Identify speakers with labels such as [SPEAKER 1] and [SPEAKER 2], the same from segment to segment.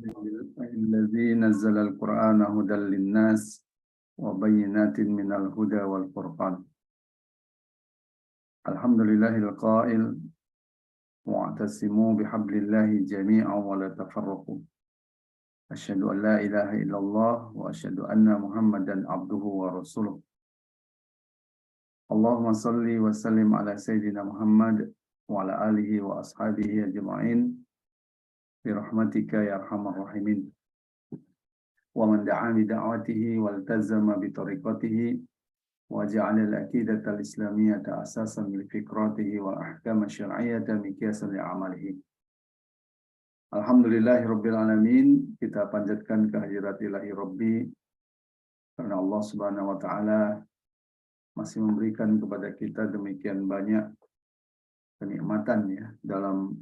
[SPEAKER 1] الذي نزل القرآن هدى للناس وبينات من الهدى والفرقان. الحمد لله القائل واعتصموا بحبل الله جميعا ولا تفرقوا. أشهد أن لا إله إلا الله وأشهد أن محمدا عبده ورسوله. اللهم صل وسلم على سيدنا محمد وعلى آله وأصحابه أجمعين برحمتك يا أرحم الراحمين. ومن دعا بدعوته والتزم بطريقته وجعل العقيدة الإسلامية أساسا لفكرته وأحكام الشرعية مقياسا لأعماله. Alhamdulillahirabbil alamin, kita panjatkan kehadirat ilahi Rabbi karena Allah Subhanahu wa taala masih memberikan kepada kita demikian banyak kenikmatan ya dalam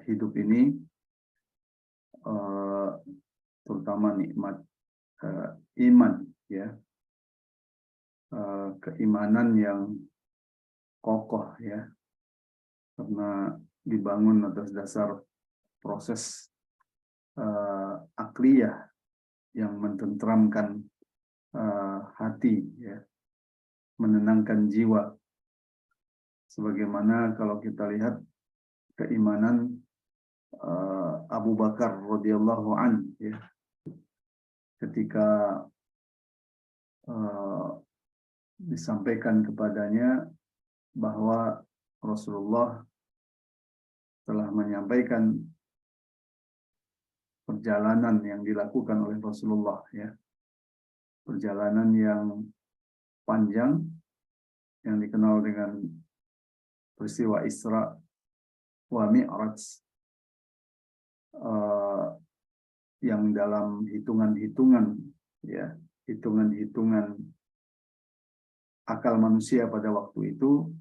[SPEAKER 1] hidup ini, terutama nikmat iman ya, keimanan yang kokoh ya, karena dibangun atas dasar proses akliyah yang mententramkan hati ya, menenangkan jiwa. Sebagaimana kalau kita lihat keimanan Abu Bakar radhiyallahu an ya, ketika disampaikan kepadanya bahwa Rasulullah telah menyampaikan perjalanan yang dilakukan oleh Rasulullah ya, perjalanan yang panjang yang dikenal dengan peristiwa Isra wa Mi'raj, yang dalam hitungan-hitungan ya, hitungan-hitungan akal manusia pada waktu itu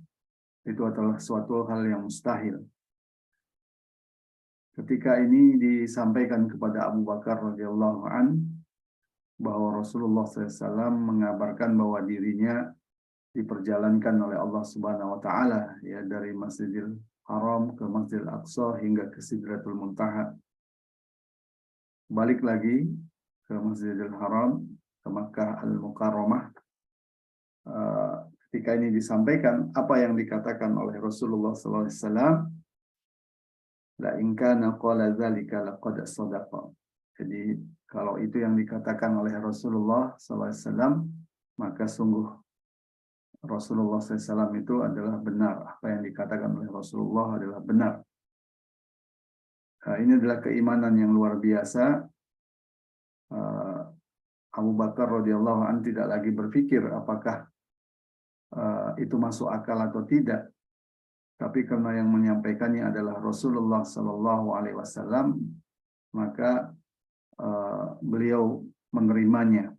[SPEAKER 1] adalah suatu hal yang mustahil. Ketika ini disampaikan kepada Abu Bakar radhiyallahu an bahwa Rasulullah SAW mengabarkan bahwa dirinya diperjalankan oleh Allah Subhanahu wa taala ya, dari Masjidil Haram ke Masjidil Aqsa hingga ke Sidratul Muntaha. Balik lagi ke Masjidil Haram, ke Makkah Al-Mukarramah. Ketika ini disampaikan apa yang dikatakan oleh Rasulullah SAW, la in kana qala dzalika laqad sadaqa. Jadi kalau itu yang dikatakan oleh Rasulullah SAW, maka sungguh Rasulullah SAW itu adalah benar. Apa yang dikatakan oleh Rasulullah adalah benar. Ini adalah keimanan yang luar biasa. Abu Bakar radhiyallahu anhu tidak lagi berpikir apakah itu masuk akal atau tidak. Tapi karena yang menyampaikannya adalah Rasulullah Sallallahu Alaihi Wasallam, maka beliau menerimanya.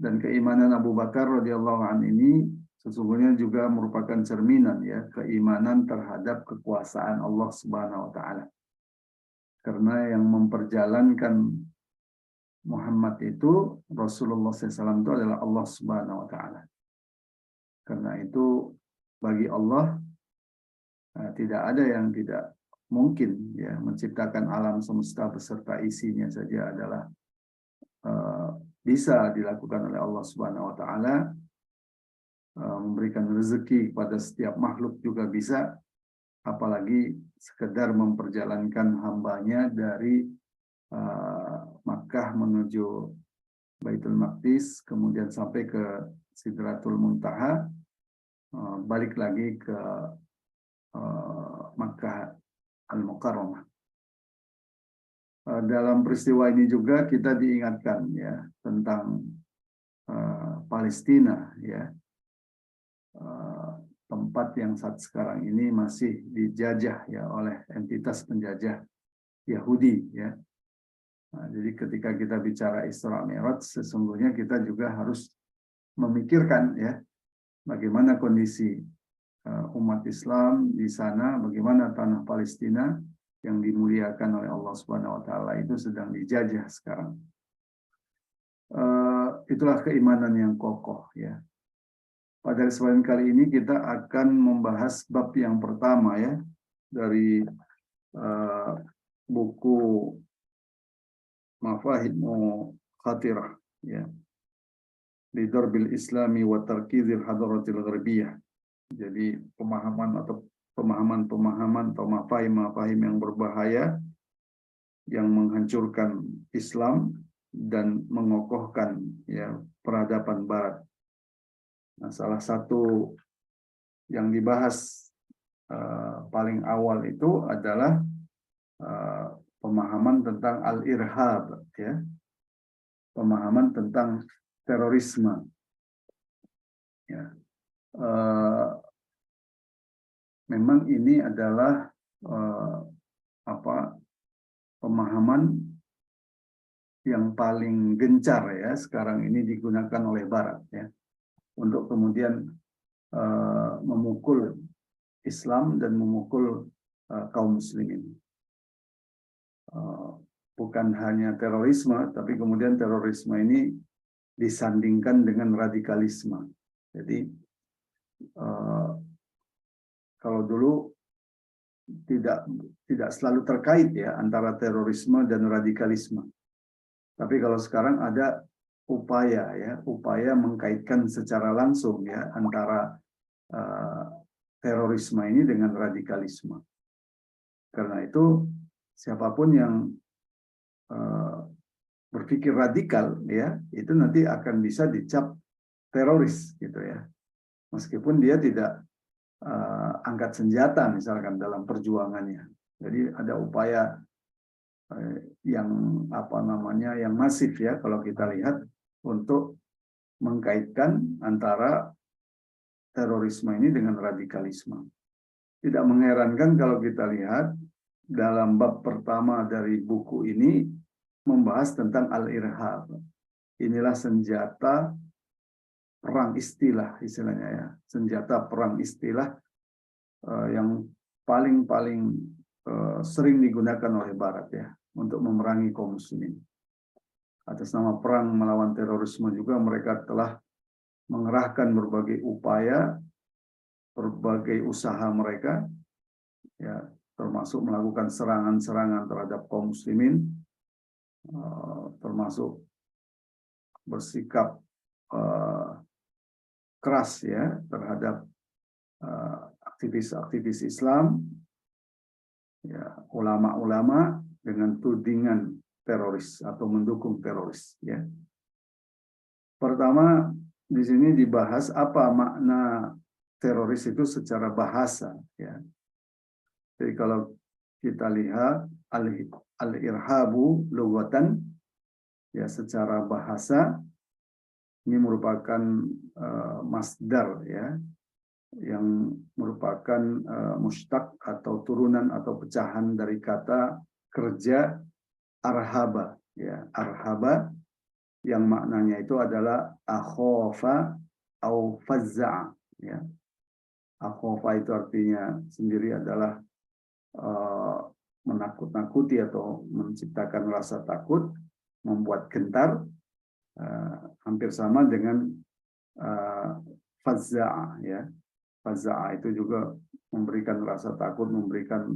[SPEAKER 1] Dan keimanan Abu Bakar radhiyallahu anhu ini sesungguhnya juga merupakan cerminan ya, keimanan terhadap kekuasaan Allah Subhanahu Wa Taala. Karena yang memperjalankan Muhammad itu Rasulullah SAW itu adalah Allah Subhanahu Wa Taala. Karena itu bagi Allah tidak ada yang tidak mungkin ya, menciptakan alam semesta beserta isinya saja adalah bisa dilakukan oleh Allah Subhanahu wa taala. Memberikan rezeki kepada setiap makhluk juga bisa, apalagi sekedar memperjalankan hambanya dari Makkah menuju Baitul Maqdis, kemudian sampai ke Sidratul Muntaha, balik lagi ke Makkah Al-Mukarramah. Dalam peristiwa ini juga kita diingatkan ya tentang Palestina ya, tempat yang saat sekarang ini masih dijajah ya oleh entitas penjajah Yahudi ya. Jadi ketika kita bicara Isra Mi'raj, sesungguhnya kita juga harus memikirkan ya bagaimana kondisi umat Islam di sana, bagaimana tanah Palestina yang dimuliakan oleh Allah Subhanahu wa taala itu sedang dijajah sekarang. Itulah keimanan yang kokoh ya. Pada kesempatan kali ini kita akan membahas bab yang pertama ya dari buku mafahimu khatirah ya di darbil islami wa tarkizil hadaratil gharbiyah. Jadi pemahaman atau pemahaman atau mafahim yang berbahaya yang menghancurkan Islam dan mengokohkan ya peradaban barat. Nah, salah satu yang dibahas paling awal itu adalah pemahaman tentang al-irhab ya. Pemahaman tentang terorisme. Ya. Memang ini adalah pemahaman yang paling gencar ya sekarang ini digunakan oleh Barat ya untuk kemudian memukul Islam dan memukul kaum muslimin. Bukan hanya terorisme, tapi kemudian terorisme ini disandingkan dengan radikalisme. Jadi kalau dulu tidak selalu terkait ya antara terorisme dan radikalisme. Tapi kalau sekarang ada upaya mengkaitkan secara langsung ya antara terorisme ini dengan radikalisme. Karena itu siapapun yang berpikir radikal ya itu nanti akan bisa dicap teroris gitu ya, meskipun dia tidak angkat senjata misalkan dalam perjuangannya. Jadi ada upaya yang yang masif ya kalau kita lihat untuk mengkaitkan antara terorisme ini dengan radikalisme. Tidak mengherankan kalau kita lihat dalam bab pertama dari buku ini membahas tentang al-irhab. Inilah senjata perang istilah istilahnya ya. Senjata perang istilah yang paling sering digunakan oleh Barat ya untuk memerangi kaum muslimin. Atas nama perang melawan terorisme juga mereka telah mengerahkan berbagai upaya, berbagai usaha mereka ya, termasuk melakukan serangan-serangan terhadap kaum muslimin, termasuk bersikap keras ya terhadap aktivis-aktivis Islam, ya, ulama-ulama dengan tudingan teroris atau mendukung teroris. Ya. Pertama di sini dibahas apa makna teroris itu secara bahasa. Ya. Jadi kalau kita lihat al-irhabu lughatan ya secara bahasa ini merupakan masdar ya yang merupakan mustaq atau turunan atau pecahan dari kata kerja arhaba ya arhaba yang maknanya itu adalah akhofa au fazza'a ya. Akhofa itu artinya sendiri adalah menakut-nakuti atau menciptakan rasa takut, membuat gentar, hampir sama dengan fazza'a ya. Fazza'a itu juga memberikan rasa takut, memberikan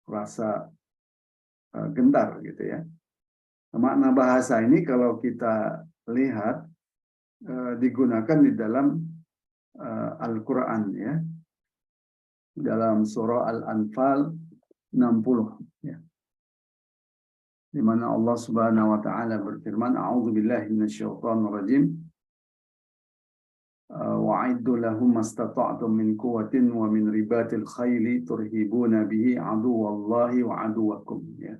[SPEAKER 1] rasa gentar gitu ya. Makna bahasa ini kalau kita lihat digunakan di dalam Al-Quran ya. Dalam surah Al-Anfal 60 ya. Di mana Allah Subhanahu wa taala berfirman, "A'udzubillahi minasyaitonir rajim. Wa'iddu lahum mastata'tum min quwwatin wa min ribatil khayli turhibuna bihi aduwallahi wa aduwakum." Ya.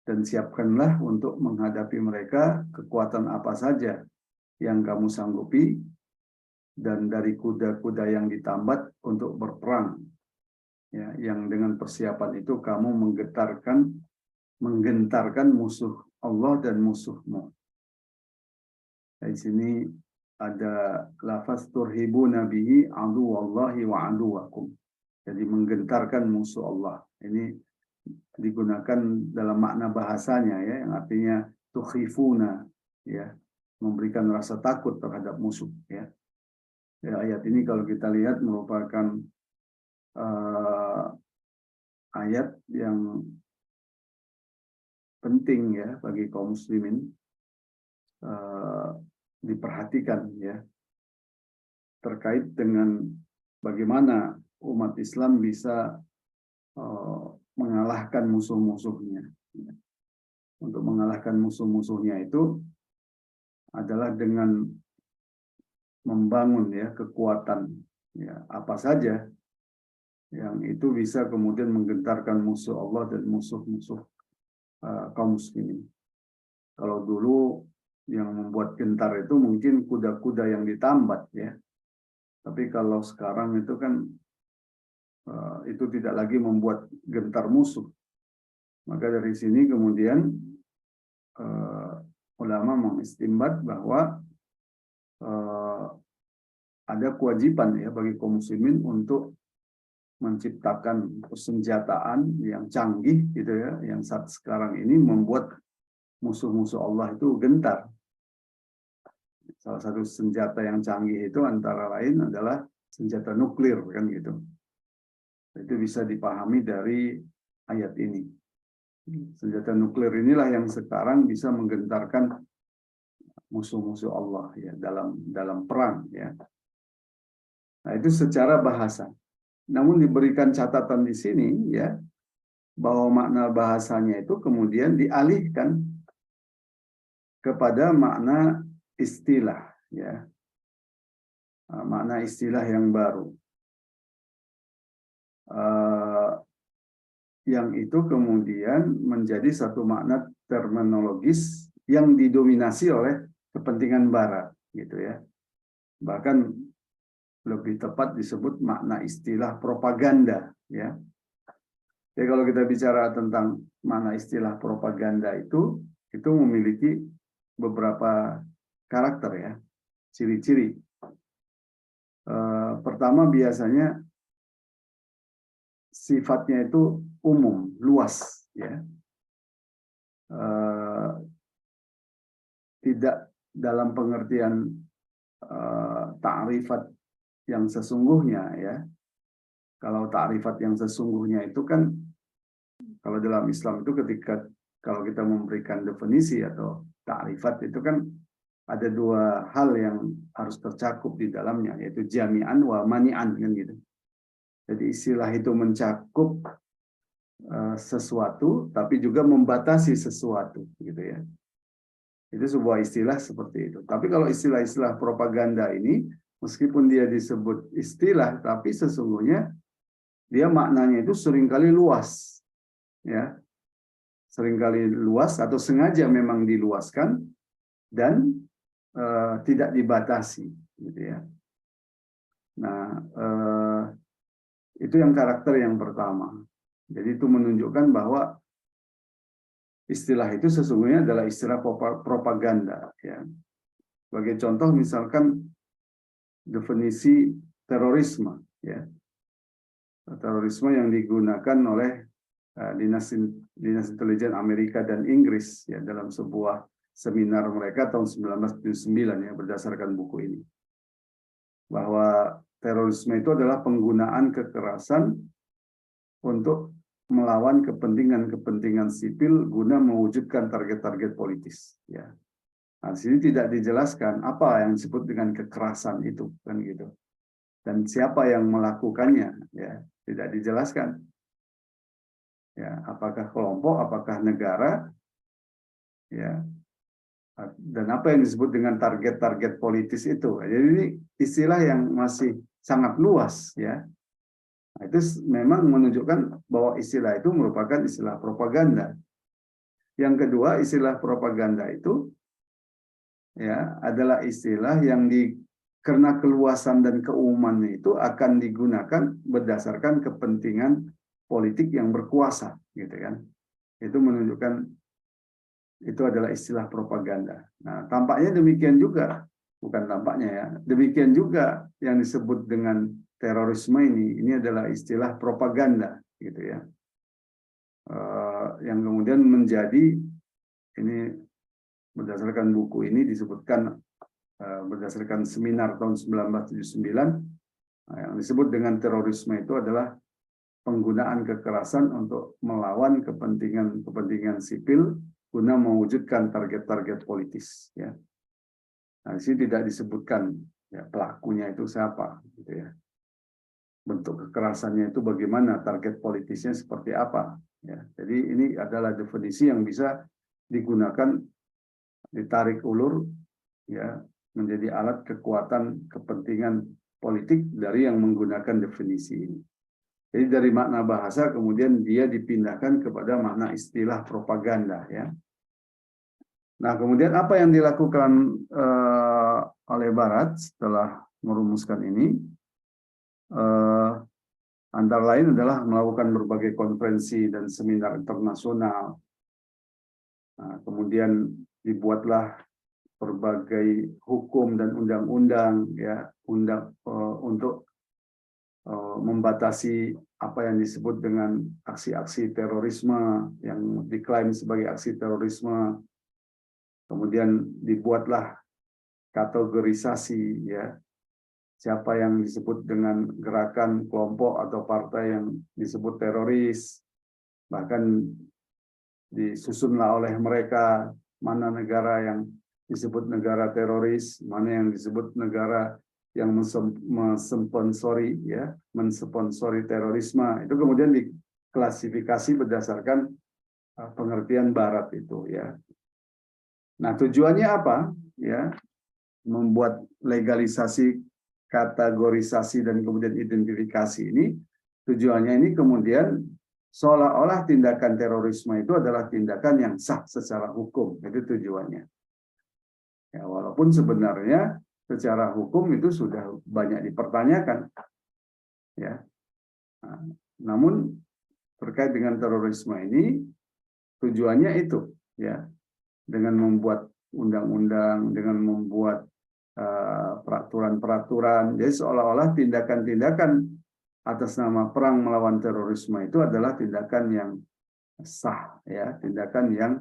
[SPEAKER 1] Dan siapkanlah untuk menghadapi mereka kekuatan apa saja yang kamu sanggupi dan dari kuda-kuda yang ditambat untuk berperang. Ya, yang dengan persiapan itu kamu menggentarkan musuh Allah dan musuhmu. Di sini ada lafaz turhibuna bihi aduwallahi wa aduwakum. Jadi menggentarkan musuh Allah. Ini digunakan dalam makna bahasanya ya, yang artinya tukhifuna ya, memberikan rasa takut terhadap musuh ya. Ya, ayat ini kalau kita lihat merupakan ayat yang penting ya bagi kaum muslimin diperhatikan ya, terkait dengan bagaimana umat Islam bisa mengalahkan musuh-musuhnya. Untuk mengalahkan musuh-musuhnya itu adalah dengan membangun ya kekuatan ya apa saja yang itu bisa kemudian menggentarkan musuh Allah dan musuh-musuh kaum muslimin. Kalau dulu yang membuat gentar itu mungkin kuda-kuda yang ditambat ya. Tapi kalau sekarang itu kan itu tidak lagi membuat gentar musuh. Maka dari sini kemudian ulama mengistimbat bahwa ada kewajiban ya bagi kaum muslimin untuk menciptakan persenjataan yang canggih gitu ya, yang saat sekarang ini membuat musuh-musuh Allah itu gentar. Salah satu senjata yang canggih itu antara lain adalah senjata nuklir kan gitu. Itu bisa dipahami dari ayat ini. Senjata nuklir inilah yang sekarang bisa menggentarkan musuh-musuh Allah ya dalam perang ya. Nah, itu secara bahasa. Namun diberikan catatan di sini ya bahwa makna bahasanya itu kemudian dialihkan kepada makna istilah ya. Makna istilah yang baru. Yang itu kemudian menjadi satu makna terminologis yang didominasi oleh kepentingan barat gitu ya. Bahkan lebih tepat disebut makna istilah propaganda ya. Jadi kalau kita bicara tentang makna istilah propaganda itu memiliki beberapa karakter ya, ciri-ciri. Pertama biasanya sifatnya itu umum, luas ya. Tidak dalam pengertian ta'rifat yang sesungguhnya ya. Kalau ta'rifat yang sesungguhnya itu kan kalau dalam Islam itu ketika kalau kita memberikan definisi atau ta'rifat itu kan ada dua hal yang harus tercakup di dalamnya, yaitu jami'an wa mani'an kan gitu. Jadi istilah itu mencakup sesuatu tapi juga membatasi sesuatu gitu ya. Itu sebuah istilah seperti itu. Tapi kalau istilah-istilah propaganda ini meskipun dia disebut istilah tapi sesungguhnya dia maknanya itu seringkali luas ya. Seringkali luas atau sengaja memang diluaskan dan tidak dibatasi gitu ya. Nah, itu yang karakter yang pertama. Jadi itu menunjukkan bahwa istilah itu sesungguhnya adalah istilah propaganda ya. Sebagai contoh misalkan definisi terorisme ya. Terorisme yang digunakan oleh dinas intelijen Amerika dan Inggris ya dalam sebuah seminar mereka tahun 1979 ya berdasarkan buku ini. Bahwa terorisme itu adalah penggunaan kekerasan untuk melawan kepentingan-kepentingan sipil guna mewujudkan target-target politis ya. Nah, di sini tidak dijelaskan apa yang disebut dengan kekerasan itu kan gitu. Dan siapa yang melakukannya ya, tidak dijelaskan. Ya, apakah kelompok, apakah negara ya. Dan apa yang disebut dengan target-target politis itu. Jadi ini istilah yang masih sangat luas ya. Nah, itu memang menunjukkan bahwa istilah itu merupakan istilah propaganda. Yang kedua, istilah propaganda itu ya adalah istilah yang karena keluasan dan keumuman itu akan digunakan berdasarkan kepentingan politik yang berkuasa gitu kan. Itu menunjukkan itu adalah istilah propaganda. Nah, tampaknya demikian juga, bukan tampaknya ya, demikian juga yang disebut dengan terorisme ini adalah istilah propaganda, gitu ya. Yang kemudian menjadi, ini berdasarkan buku ini disebutkan, berdasarkan seminar tahun 1979, yang disebut dengan terorisme itu adalah penggunaan kekerasan untuk melawan kepentingan sipil guna mewujudkan target-target politis. Ya. Nah, di sini tidak disebutkan ya, pelakunya itu siapa, gitu ya. Bentuk kekerasannya itu bagaimana, target politisnya seperti apa. Ya. Jadi ini adalah definisi yang bisa digunakan, ditarik ulur, ya, menjadi alat kekuatan kepentingan politik dari yang menggunakan definisi ini. Jadi dari makna bahasa kemudian dia dipindahkan kepada makna istilah propaganda, ya. Nah, kemudian apa yang dilakukan oleh Barat setelah merumuskan ini? Antara lain adalah melakukan berbagai konferensi dan seminar internasional. Nah, kemudian dibuatlah berbagai hukum dan undang-undang, ya, untuk membatasi apa yang disebut dengan aksi-aksi terorisme yang diklaim sebagai aksi terorisme. Kemudian dibuatlah kategorisasi, ya, siapa yang disebut dengan gerakan, kelompok, atau partai yang disebut teroris. Bahkan disusunlah oleh mereka mana negara yang disebut negara teroris, mana yang disebut negara yang mensponsori, ya, mensponsori terorisme. Itu kemudian diklasifikasi berdasarkan pengertian Barat itu, ya. Nah, tujuannya apa? Ya, membuat legalisasi, kategorisasi, dan kemudian identifikasi ini, tujuannya ini kemudian seolah-olah tindakan terorisme itu adalah tindakan yang sah secara hukum. Itu tujuannya. Ya, walaupun sebenarnya secara hukum itu sudah banyak dipertanyakan. Ya. Nah, namun terkait dengan terorisme ini, tujuannya itu, ya, dengan membuat undang-undang, dengan membuat peraturan-peraturan. Jadi seolah-olah tindakan-tindakan atas nama perang melawan terorisme itu adalah tindakan yang sah, ya, tindakan yang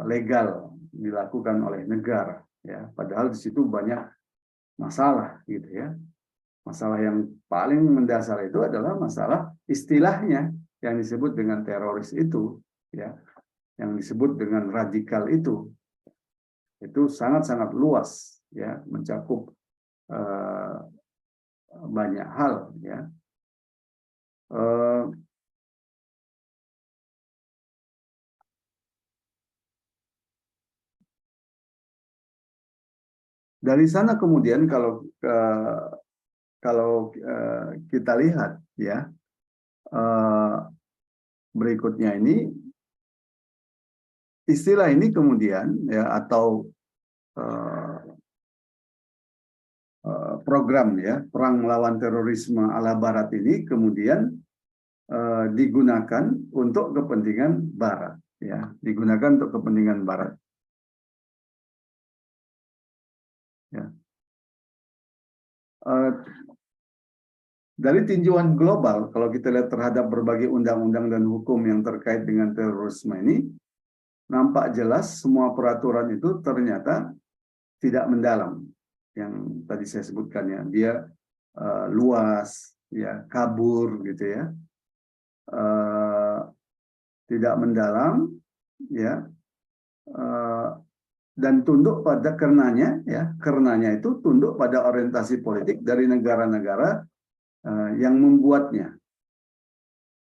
[SPEAKER 1] legal dilakukan oleh negara, ya. Padahal di situ banyak masalah, gitu ya. Masalah yang paling mendasar itu adalah masalah istilahnya yang disebut dengan teroris itu, ya, yang disebut dengan radikal itu sangat-sangat luas, ya, mencakup banyak hal, ya. Dari sana kemudian kalau kita lihat, ya, berikutnya ini, istilah ini kemudian, ya, atau program, ya, perang melawan terorisme ala Barat ini kemudian digunakan untuk kepentingan Barat, ya, digunakan untuk kepentingan Barat, ya. Dari tinjauan global, kalau kita lihat terhadap berbagai undang-undang dan hukum yang terkait dengan terorisme ini, nampak jelas semua peraturan itu ternyata tidak mendalam. Yang tadi saya sebutkan, ya, dia luas, ya, kabur, gitu ya, tidak mendalam, ya, dan tunduk pada karenanya itu tunduk pada orientasi politik dari negara-negara yang membuatnya,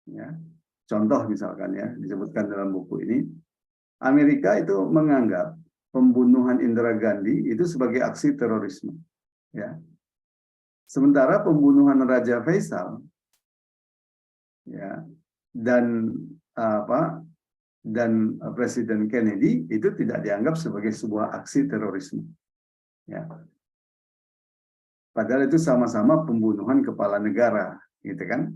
[SPEAKER 1] ya. Contoh misalkan, ya, disebutkan dalam buku ini, Amerika itu menganggap pembunuhan Indira Gandhi itu sebagai aksi terorisme, ya. Sementara pembunuhan Raja Faisal, ya, dan Presiden Kennedy itu tidak dianggap sebagai sebuah aksi terorisme, ya. Padahal itu sama-sama pembunuhan kepala negara, gitu kan?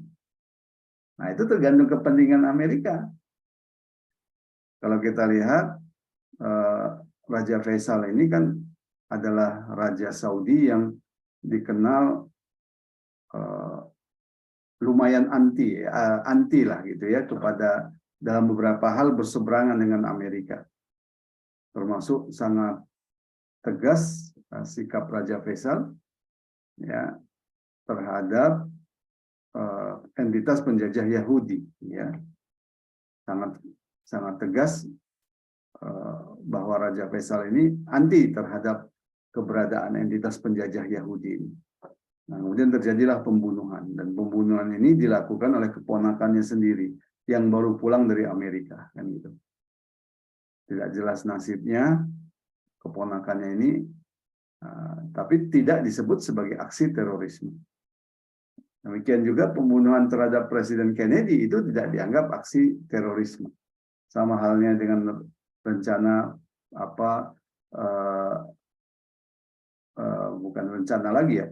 [SPEAKER 1] Nah, itu tergantung kepentingan Amerika. Kalau kita lihat, Raja Faisal ini kan adalah Raja Saudi yang dikenal lumayan anti lah, gitu ya, kepada dalam beberapa hal berseberangan dengan Amerika. Termasuk sangat tegas sikap Raja Faisal, ya, terhadap entitas penjajah Yahudi, ya, sangat tegas bahwa Raja Faisal ini anti terhadap keberadaan entitas penjajah Yahudi ini. Nah, kemudian terjadilah pembunuhan, dan pembunuhan ini dilakukan oleh keponakannya sendiri yang baru pulang dari Amerika, kan gitu. Tidak jelas nasibnya keponakannya ini, tapi tidak disebut sebagai aksi terorisme. Demikian juga pembunuhan terhadap Presiden Kennedy itu tidak dianggap aksi terorisme. Sama halnya dengan rencana bukan rencana lagi ya,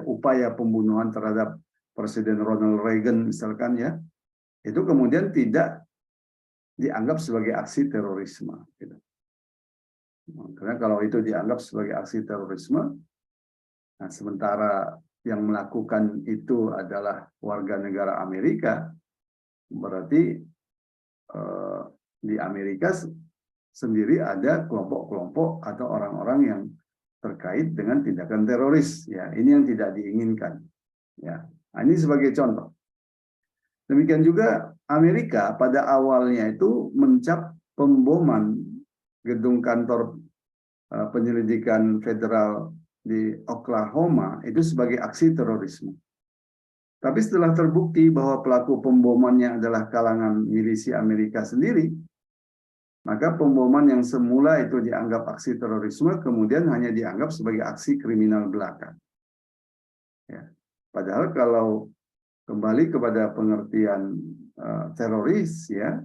[SPEAKER 1] upaya pembunuhan terhadap Presiden Ronald Reagan misalkan ya, itu kemudian tidak dianggap sebagai aksi terorisme. Gitu. Karena kalau itu dianggap sebagai aksi terorisme, nah sementara yang melakukan itu adalah warga negara Amerika, berarti di Amerika sendiri ada kelompok-kelompok atau orang-orang yang terkait dengan tindakan teroris, ya ini yang tidak diinginkan, ya. Nah, ini sebagai contoh. Demikian juga Amerika pada awalnya itu mencap pemboman gedung kantor penyelidikan federal di Oklahoma itu sebagai aksi terorisme. Tapi setelah terbukti bahwa pelaku pembomannya adalah kalangan milisi Amerika sendiri, maka pemboman yang semula itu dianggap aksi terorisme kemudian hanya dianggap sebagai aksi kriminal belaka. Ya. Padahal kalau kembali kepada pengertian teroris, ya,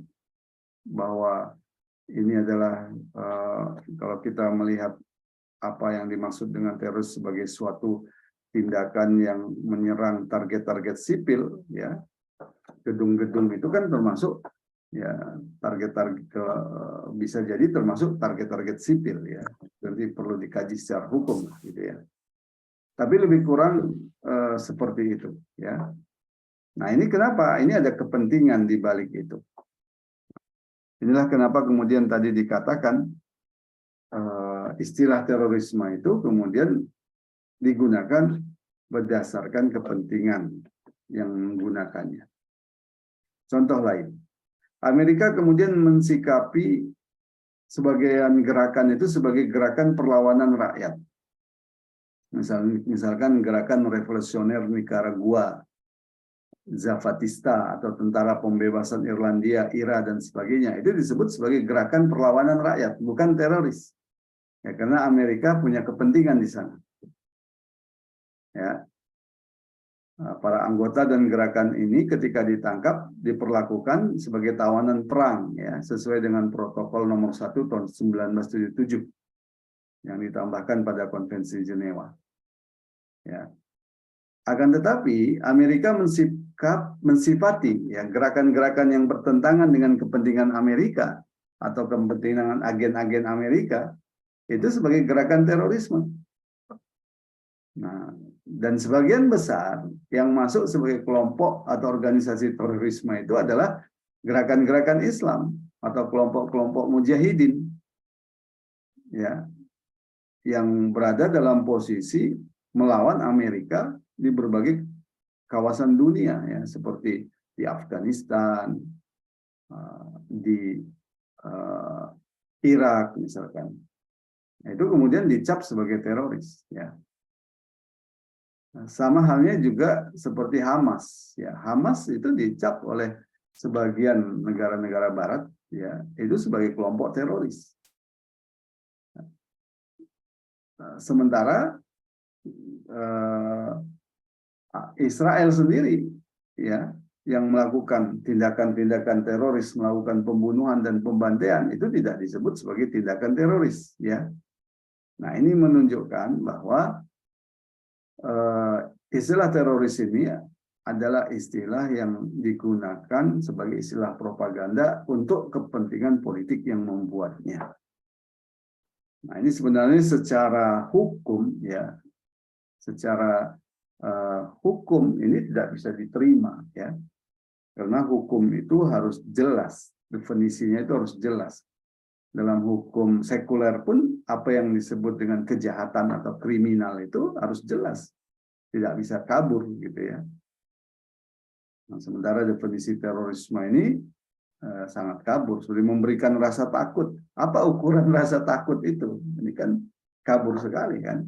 [SPEAKER 1] bahwa ini adalah kalau kita melihat apa yang dimaksud dengan teroris sebagai suatu tindakan yang menyerang target-target sipil, ya, gedung-gedung itu kan termasuk ya target-target bisa jadi termasuk target-target sipil, ya, jadi perlu dikaji secara hukum gitu ya. Tapi lebih kurang seperti itu, ya. Nah ini kenapa? Ini ada kepentingan di balik itu. Inilah kenapa kemudian tadi dikatakan istilah terorisme itu kemudian digunakan berdasarkan kepentingan yang menggunakannya. Contoh lain, Amerika kemudian mensikapi sebagian gerakan itu sebagai gerakan perlawanan rakyat. Misalkan gerakan revolusioner Nicaragua, Zapatista atau Tentara Pembebasan Irlandia, IRA dan sebagainya, itu disebut sebagai gerakan perlawanan rakyat, bukan teroris. Ya, karena Amerika punya kepentingan di sana. Ya. Para anggota dan gerakan ini ketika ditangkap diperlakukan sebagai tawanan perang, ya, sesuai dengan protokol nomor 1 tahun 1977 yang ditambahkan pada Konvensi Jenewa. Ya. Akan tetapi Amerika mensifati ya gerakan-gerakan yang bertentangan dengan kepentingan Amerika atau kepentingan agen-agen Amerika itu sebagai gerakan terorisme. Nah, dan sebagian besar yang masuk sebagai kelompok atau organisasi terorisme itu adalah gerakan-gerakan Islam atau kelompok-kelompok mujahidin, ya, yang berada dalam posisi melawan Amerika di berbagai kawasan dunia, ya, seperti di Afghanistan, di Irak misalkan. Nah, itu kemudian dicap sebagai teroris, ya. Nah, sama halnya juga seperti Hamas, ya. Hamas itu dicap oleh sebagian negara-negara Barat, ya, itu sebagai kelompok teroris. Sementara Israel sendiri, ya, yang melakukan tindakan-tindakan teroris, melakukan pembunuhan dan pembantaian itu tidak disebut sebagai tindakan teroris, ya. Nah, ini menunjukkan bahwa istilah teroris ini adalah istilah yang digunakan sebagai istilah propaganda untuk kepentingan politik yang membuatnya. Nah, ini sebenarnya secara hukum, ya, secara hukum ini tidak bisa diterima, ya, karena hukum itu harus jelas, definisinya itu harus jelas. Dalam hukum sekuler pun apa yang disebut dengan kejahatan atau kriminal itu harus jelas, tidak bisa kabur gitu ya. Nah, sementara definisi terorisme ini sangat kabur, sudah memberikan rasa takut. Apa ukuran rasa takut itu? Ini kan kabur sekali kan?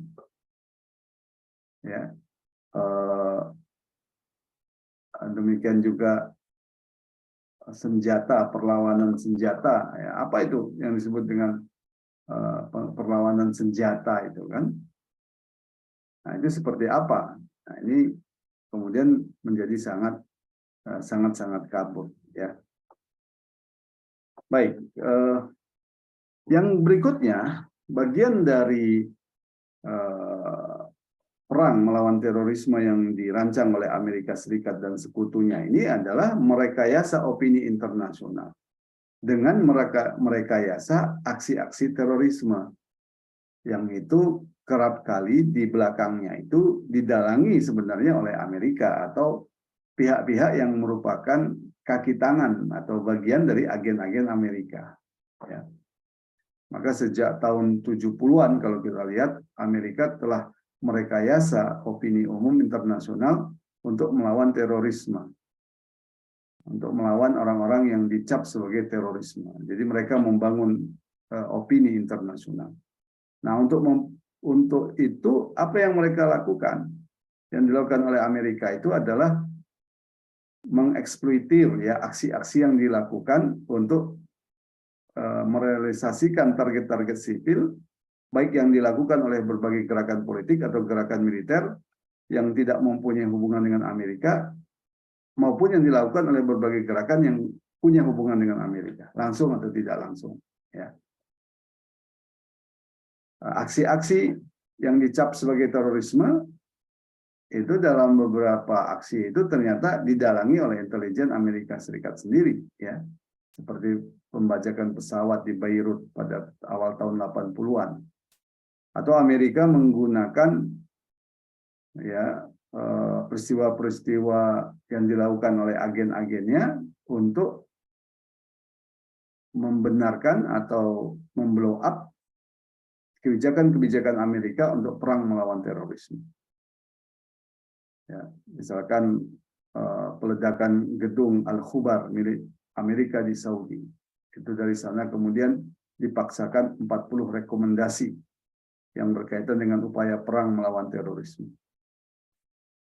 [SPEAKER 1] Ya, demikian juga senjata, perlawanan senjata. Ya, apa itu yang disebut dengan perlawanan senjata itu kan? Nah, itu seperti apa? Nah, ini kemudian menjadi sangat kabur. Ya, baik. Yang berikutnya, bagian dari perang melawan terorisme yang dirancang oleh Amerika Serikat dan sekutunya ini adalah merekayasa opini internasional dengan merekayasa aksi-aksi terorisme yang itu kerap kali di belakangnya itu didalangi sebenarnya oleh Amerika atau pihak-pihak yang merupakan kaki tangan atau bagian dari agen-agen Amerika. Ya. Maka sejak tahun 70-an kalau kita lihat, Amerika telah merekayasa opini umum internasional untuk melawan terorisme. Untuk melawan orang-orang yang dicap sebagai terorisme. Jadi mereka membangun opini internasional. Nah, untuk itu apa yang mereka lakukan? Yang dilakukan oleh Amerika itu adalah mengeksploitir ya aksi-aksi yang dilakukan untuk merealisasikan target-target sipil, baik yang dilakukan oleh berbagai gerakan politik atau gerakan militer yang tidak mempunyai hubungan dengan Amerika, maupun yang dilakukan oleh berbagai gerakan yang punya hubungan dengan Amerika, langsung atau tidak langsung. Ya. Aksi-aksi yang dicap sebagai terorisme itu dalam beberapa aksi itu ternyata didalangi oleh intelijen Amerika Serikat sendiri, ya, seperti pembajakan pesawat di Beirut pada awal tahun 80-an, atau Amerika menggunakan ya peristiwa-peristiwa yang dilakukan oleh agen-agennya untuk membenarkan atau memblow up kebijakan-kebijakan Amerika untuk perang melawan terorisme. Ya, misalkan peledakan gedung Al-Khubar milik Amerika di Saudi. Itu dari sana kemudian dipaksakan 40 rekomendasi yang berkaitan dengan upaya perang melawan terorisme.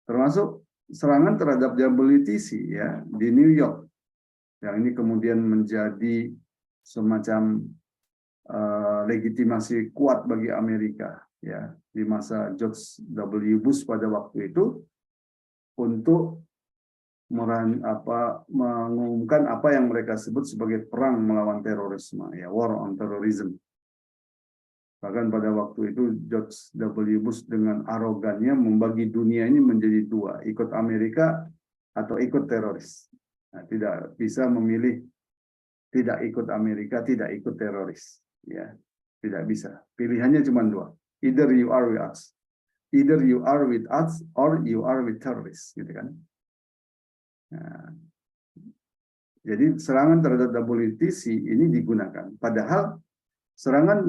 [SPEAKER 1] Termasuk serangan terhadap WTC ya di New York. Yang ini kemudian menjadi semacam legitimasi kuat bagi Amerika ya di masa George W. Bush pada waktu itu untuk mengumumkan apa yang mereka sebut sebagai perang melawan terorisme, ya, war on terrorism. Bahkan pada waktu itu George W. Bush dengan arogannya membagi dunia ini menjadi dua, ikut Amerika atau ikut teroris. Nah, tidak bisa memilih tidak ikut Amerika, tidak ikut teroris. Ya, tidak bisa. Pilihannya cuma dua. Either you are with us, either you are with us, or you are with terrorists, gitu kan? Nah, jadi serangan terhadap WTC ini digunakan. Padahal serangan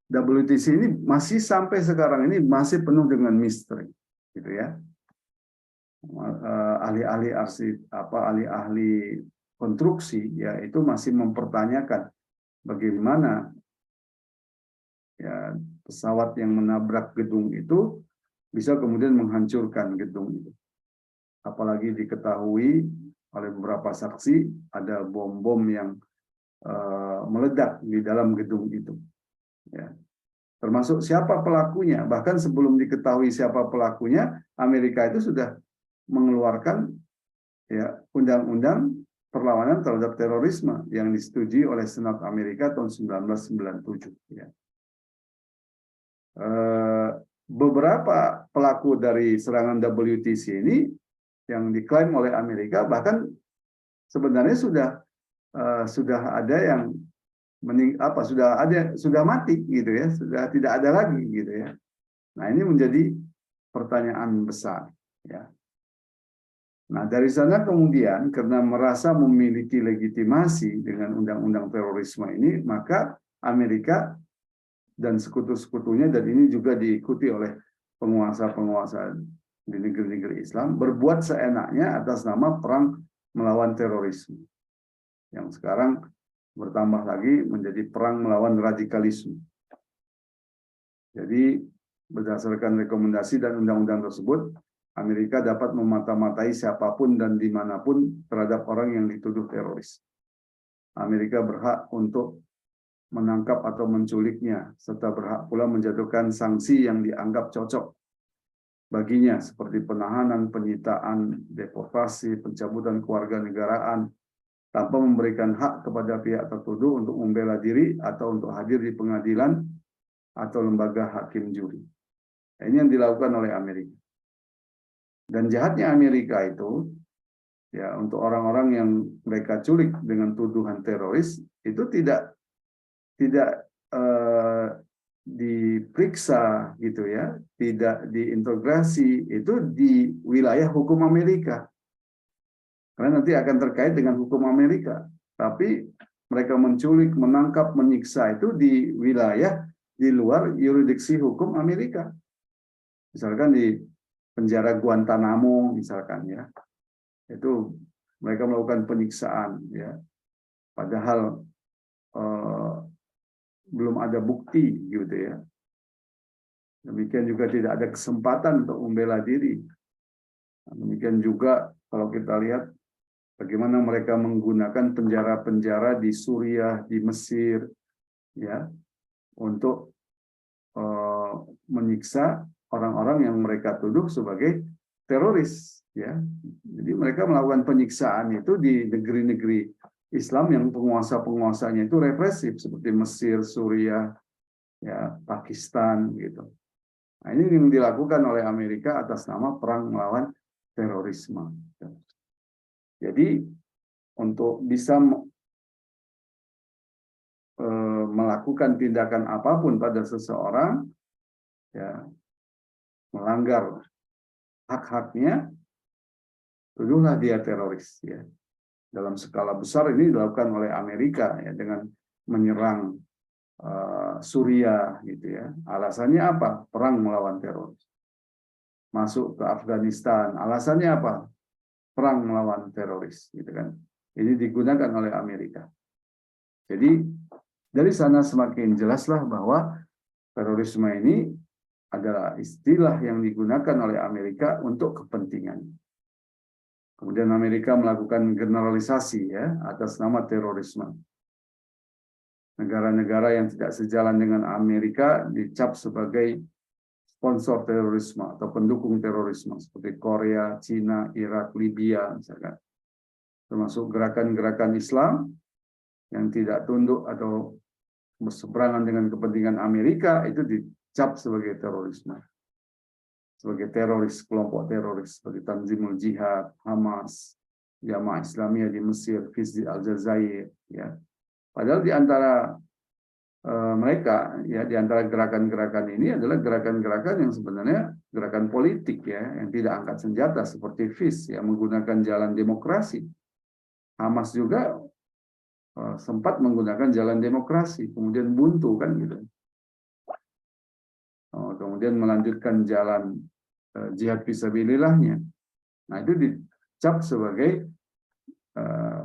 [SPEAKER 1] WTC ini masih sampai sekarang ini masih penuh dengan misteri, gitu ya. Ahli-ahli arsip, ahli-ahli konstruksi, ya itu masih mempertanyakan bagaimana ya pesawat yang menabrak gedung itu bisa kemudian menghancurkan gedung itu. Apalagi diketahui oleh beberapa saksi ada bom-bom yang meledak di dalam gedung itu. Ya. Termasuk siapa pelakunya. Bahkan sebelum diketahui siapa pelakunya, Amerika itu sudah mengeluarkan ya undang-undang perlawanan terhadap terorisme yang disetujui oleh Senat Amerika tahun 1997. Ya. Beberapa pelaku dari serangan WTC ini yang diklaim oleh Amerika bahkan sebenarnya sudah ada yang sudah mati gitu ya, sudah tidak ada lagi gitu ya. Nah, ini menjadi pertanyaan besar ya. Nah, dari sana kemudian karena merasa memiliki legitimasi dengan undang-undang terorisme ini, maka Amerika dan sekutu-sekutunya, dan ini juga diikuti oleh penguasa-penguasa di negeri-negeri Islam, berbuat seenaknya atas nama perang melawan terorisme. yang sekarang bertambah lagi menjadi perang melawan radikalisme. Jadi berdasarkan rekomendasi dan undang-undang tersebut, Amerika dapat memata-matai siapapun dan dimanapun terhadap orang yang dituduh teroris. Amerika berhak untuk menangkap atau menculiknya, serta berhak pula menjatuhkan sanksi yang dianggap cocok baginya, seperti penahanan, penyitaan, deportasi, pencabutan kewarganegaraan, tanpa memberikan hak kepada pihak tertuduh untuk membela diri atau untuk hadir di pengadilan atau lembaga hakim juri. Ini yang dilakukan oleh Amerika. Dan jahatnya Amerika itu, ya, untuk orang-orang yang mereka culik dengan tuduhan teroris itu tidak diperiksa gitu ya, tidak diintegrasi itu di wilayah hukum Amerika. Karena nanti akan terkait dengan hukum Amerika. Tapi mereka menculik, menangkap, menyiksa itu di wilayah di luar yurisdiksi hukum Amerika. Misalkan di penjara Guantanamo misalkan ya. Itu mereka melakukan penyiksaan ya. Padahal belum ada bukti gitu ya. Demikian juga tidak ada kesempatan untuk membela diri. Demikian juga kalau kita lihat bagaimana mereka menggunakan penjara-penjara di Suriah, di Mesir, ya, untuk menyiksa orang-orang yang mereka tuduh sebagai teroris, ya. Jadi mereka melakukan penyiksaan itu di negeri-negeri Islam yang penguasa-penguasanya itu represif seperti Mesir, Suriah, ya, Pakistan, gitu. Nah, ini yang dilakukan oleh Amerika atas nama perang melawan terorisme. Jadi untuk bisa melakukan tindakan apapun pada seseorang, ya, melanggar hak-haknya, tuduhlah dia teroris. Ya. Dalam skala besar ini dilakukan oleh Amerika ya, dengan menyerang Suriah, gitu ya. Alasannya apa? Perang melawan teroris. Masuk ke Afghanistan, alasannya apa? Perang melawan teroris, gitu kan. Ini digunakan oleh Amerika. Jadi dari sana semakin jelaslah bahwa terorisme ini adalah istilah yang digunakan oleh Amerika untuk kepentingan. Kemudian Amerika melakukan generalisasi ya atas nama terorisme. Negara-negara yang tidak sejalan dengan Amerika dicap sebagai sponsor terorisme atau pendukung terorisme seperti Korea, Cina, Irak, Libya misalkan. Termasuk gerakan-gerakan Islam yang tidak tunduk atau berseberangan dengan kepentingan Amerika itu dicap sebagai terorisme. Sebagai teroris, kelompok teroris seperti Tanzimul Jihad, Hamas, Jamaah Islamiyah di Mesir, Hizb al-Jazair, ya. Padahal di antara mereka, ya, di antara gerakan-gerakan ini adalah gerakan-gerakan yang sebenarnya gerakan politik, ya, yang tidak angkat senjata seperti FIS, yang menggunakan jalan demokrasi. Hamas juga sempat menggunakan jalan demokrasi, kemudian buntu kan gitu. Kemudian melanjutkan jalan jihad fisabilillahnya. Nah, itu dicap sebagai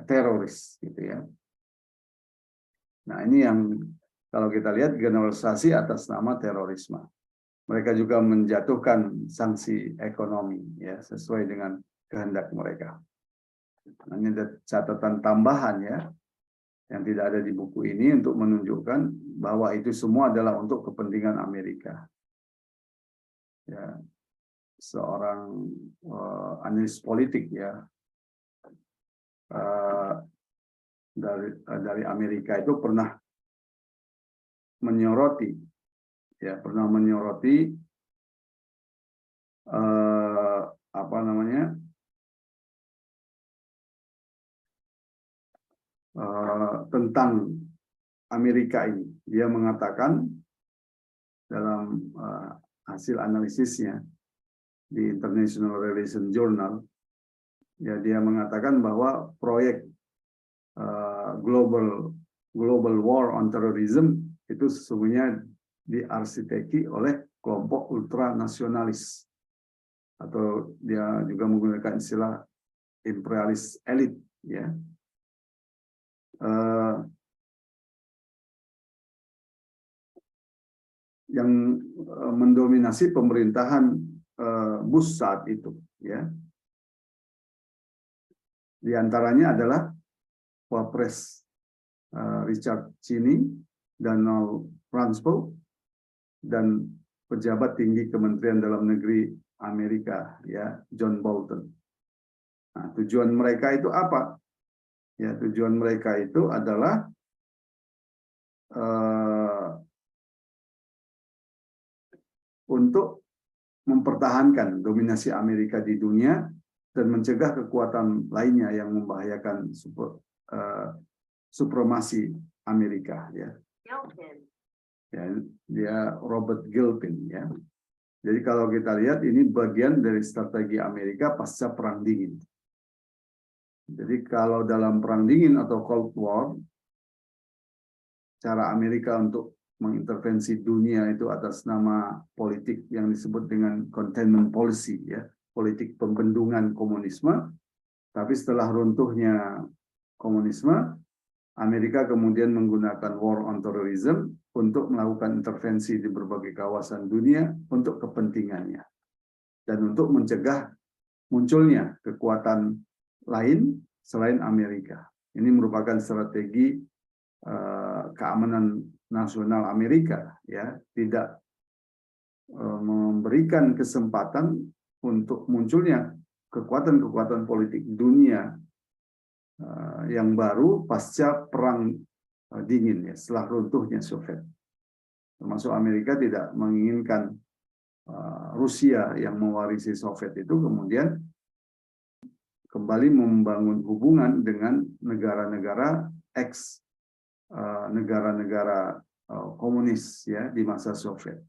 [SPEAKER 1] teroris gitu ya. Nah, ini yang kalau kita lihat generalisasi atas nama terorisme. Mereka juga menjatuhkan sanksi ekonomi ya sesuai dengan kehendak mereka. Nah, ini ada catatan tambahan ya yang tidak ada di buku ini untuk menunjukkan bahwa itu semua adalah untuk kepentingan Amerika. Ya, seorang analis politik ya dari Amerika itu pernah menyoroti apa namanya tentang Amerika ini. Dia mengatakan dalam hasil analisisnya di International Relations Journal, ya, dia mengatakan bahwa proyek global war on terrorism itu sesungguhnya diarsiteki oleh kelompok ultranasionalis, atau dia juga menggunakan istilah imperialis elit, ya. yang mendominasi pemerintahan Bush saat itu, ya. Di antaranya adalah Wapres Richard Cheney, Donald Rumsfeld, dan pejabat tinggi Kementerian Dalam Negeri Amerika, ya, John Bolton. Nah, tujuan mereka itu apa? Ya, tujuan mereka itu adalah untuk mempertahankan dominasi Amerika di dunia dan mencegah kekuatan lainnya yang membahayakan supremasi Amerika, ya. Ya, dia Robert Gilpin, ya. Jadi kalau kita lihat ini bagian dari strategi Amerika pasca Perang Dingin. Jadi kalau dalam Perang Dingin atau Cold War, cara Amerika untuk mengintervensi dunia itu atas nama politik yang disebut dengan containment policy, ya, politik pembendungan komunisme. Tapi setelah runtuhnya komunisme, Amerika kemudian menggunakan war on terrorism untuk melakukan intervensi di berbagai kawasan dunia untuk kepentingannya dan untuk mencegah munculnya kekuatan lain selain Amerika. Ini merupakan strategi keamanan nasional Amerika, ya, tidak memberikan kesempatan untuk munculnya kekuatan-kekuatan politik dunia yang baru pasca Perang Dingin, ya, setelah runtuhnya Soviet. Termasuk Amerika tidak menginginkan Rusia yang mewarisi Soviet itu kemudian kembali membangun hubungan dengan negara-negara negara-negara komunis, ya, di masa Soviet.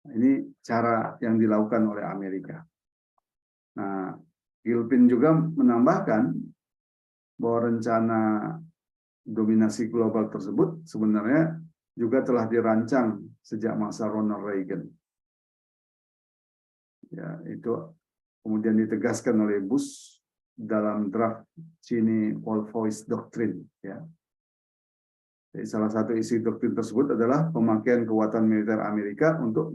[SPEAKER 1] Ini cara yang dilakukan oleh Amerika. Nah, Gilpin juga menambahkan bahwa rencana dominasi global tersebut sebenarnya juga telah dirancang sejak masa Ronald Reagan. Ya, itu kemudian ditegaskan oleh Bush dalam draft Cheney-Wolfowitz Doctrine, ya. Jadi salah satu isi doktrin tersebut adalah pemakaian kekuatan militer Amerika untuk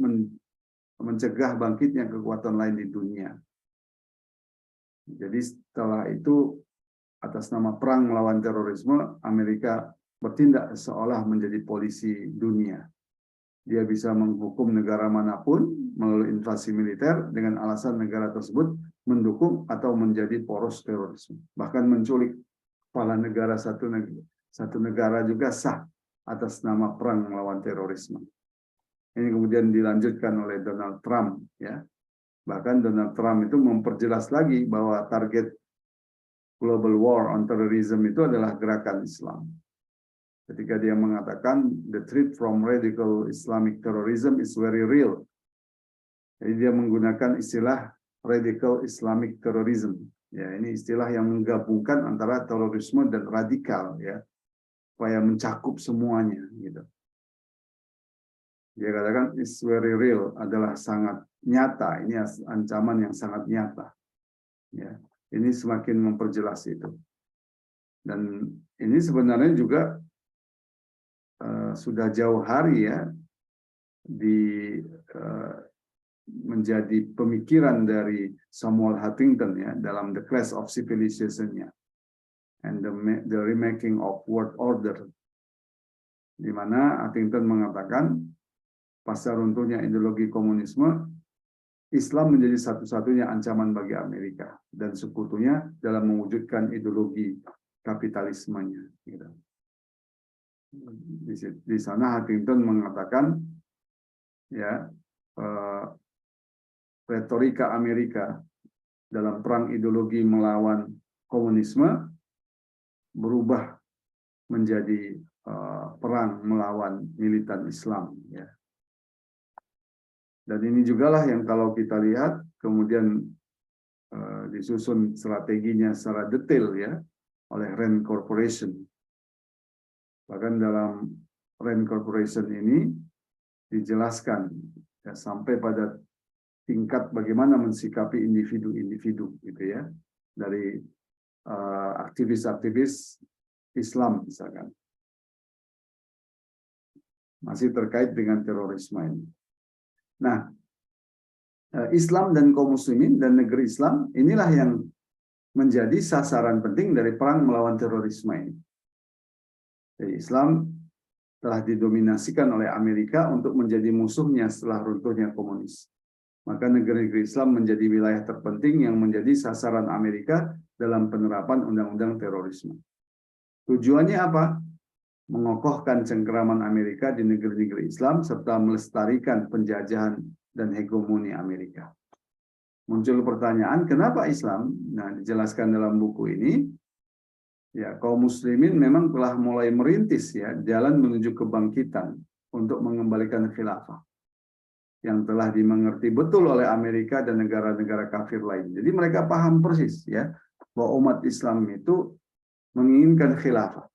[SPEAKER 1] mencegah bangkitnya kekuatan lain di dunia. Jadi setelah itu atas nama perang melawan terorisme, Amerika bertindak seolah menjadi polisi dunia. Dia bisa menghukum negara manapun melalui invasi militer dengan alasan negara tersebut mendukung atau menjadi poros terorisme. Bahkan menculik kepala negara satu negara juga sah atas nama perang melawan terorisme. Ini kemudian dilanjutkan oleh Donald Trump, ya. Bahkan Donald Trump itu memperjelas lagi bahwa target global war on terrorism itu adalah gerakan Islam. Ketika dia mengatakan the threat from radical Islamic terrorism is very real. Jadi dia menggunakan istilah radical Islamic terrorism. Ya, ini istilah yang menggabungkan antara terorisme dan radikal, ya, supaya mencakup semuanya, gitu. Dia katakan is very real, adalah sangat nyata. Ini ancaman yang sangat nyata. Ya, ini semakin memperjelas itu. Dan ini sebenarnya juga sudah jauh hari, ya, menjadi pemikiran dari Samuel Huntington, ya, dalam The Clash of Civilization-nya and the Remaking of World Order, di mana Huntington mengatakan pasca runtuhnya ideologi komunisme, Islam menjadi satu-satunya ancaman bagi Amerika dan sekutunya dalam mewujudkan ideologi kapitalismenya. Gitu. Di sana Huntington mengatakan, ya, retorika Amerika dalam perang ideologi melawan komunisme berubah menjadi perang melawan militan Islam, ya. Dan ini juga lah yang kalau kita lihat kemudian disusun strateginya secara detail, ya, oleh Rand Corporation. Bahkan dalam Rand Corporation ini dijelaskan, ya, sampai pada tingkat bagaimana mensikapi individu-individu, gitu, ya, dari aktivis-aktivis Islam misalkan. Masih terkait dengan terorisme ini. Nah, Islam dan kaum muslimin dan negeri Islam inilah yang menjadi sasaran penting dari perang melawan terorisme ini. Jadi Islam telah didominasikan oleh Amerika untuk menjadi musuhnya setelah runtuhnya komunis. Maka negeri-negeri Islam menjadi wilayah terpenting yang menjadi sasaran Amerika dalam penerapan undang-undang terorisme. Tujuannya apa? Mengokohkan cengkeraman Amerika di negeri-negeri Islam serta melestarikan penjajahan dan hegemoni Amerika. Muncul pertanyaan, kenapa Islam? Nah, dijelaskan dalam buku ini, ya kaum muslimin memang telah mulai merintis ya jalan menuju kebangkitan untuk mengembalikan khilafah yang telah dimengerti betul oleh Amerika dan negara-negara kafir lain. Jadi mereka paham persis ya bahwa umat Islam itu menginginkan khilafah.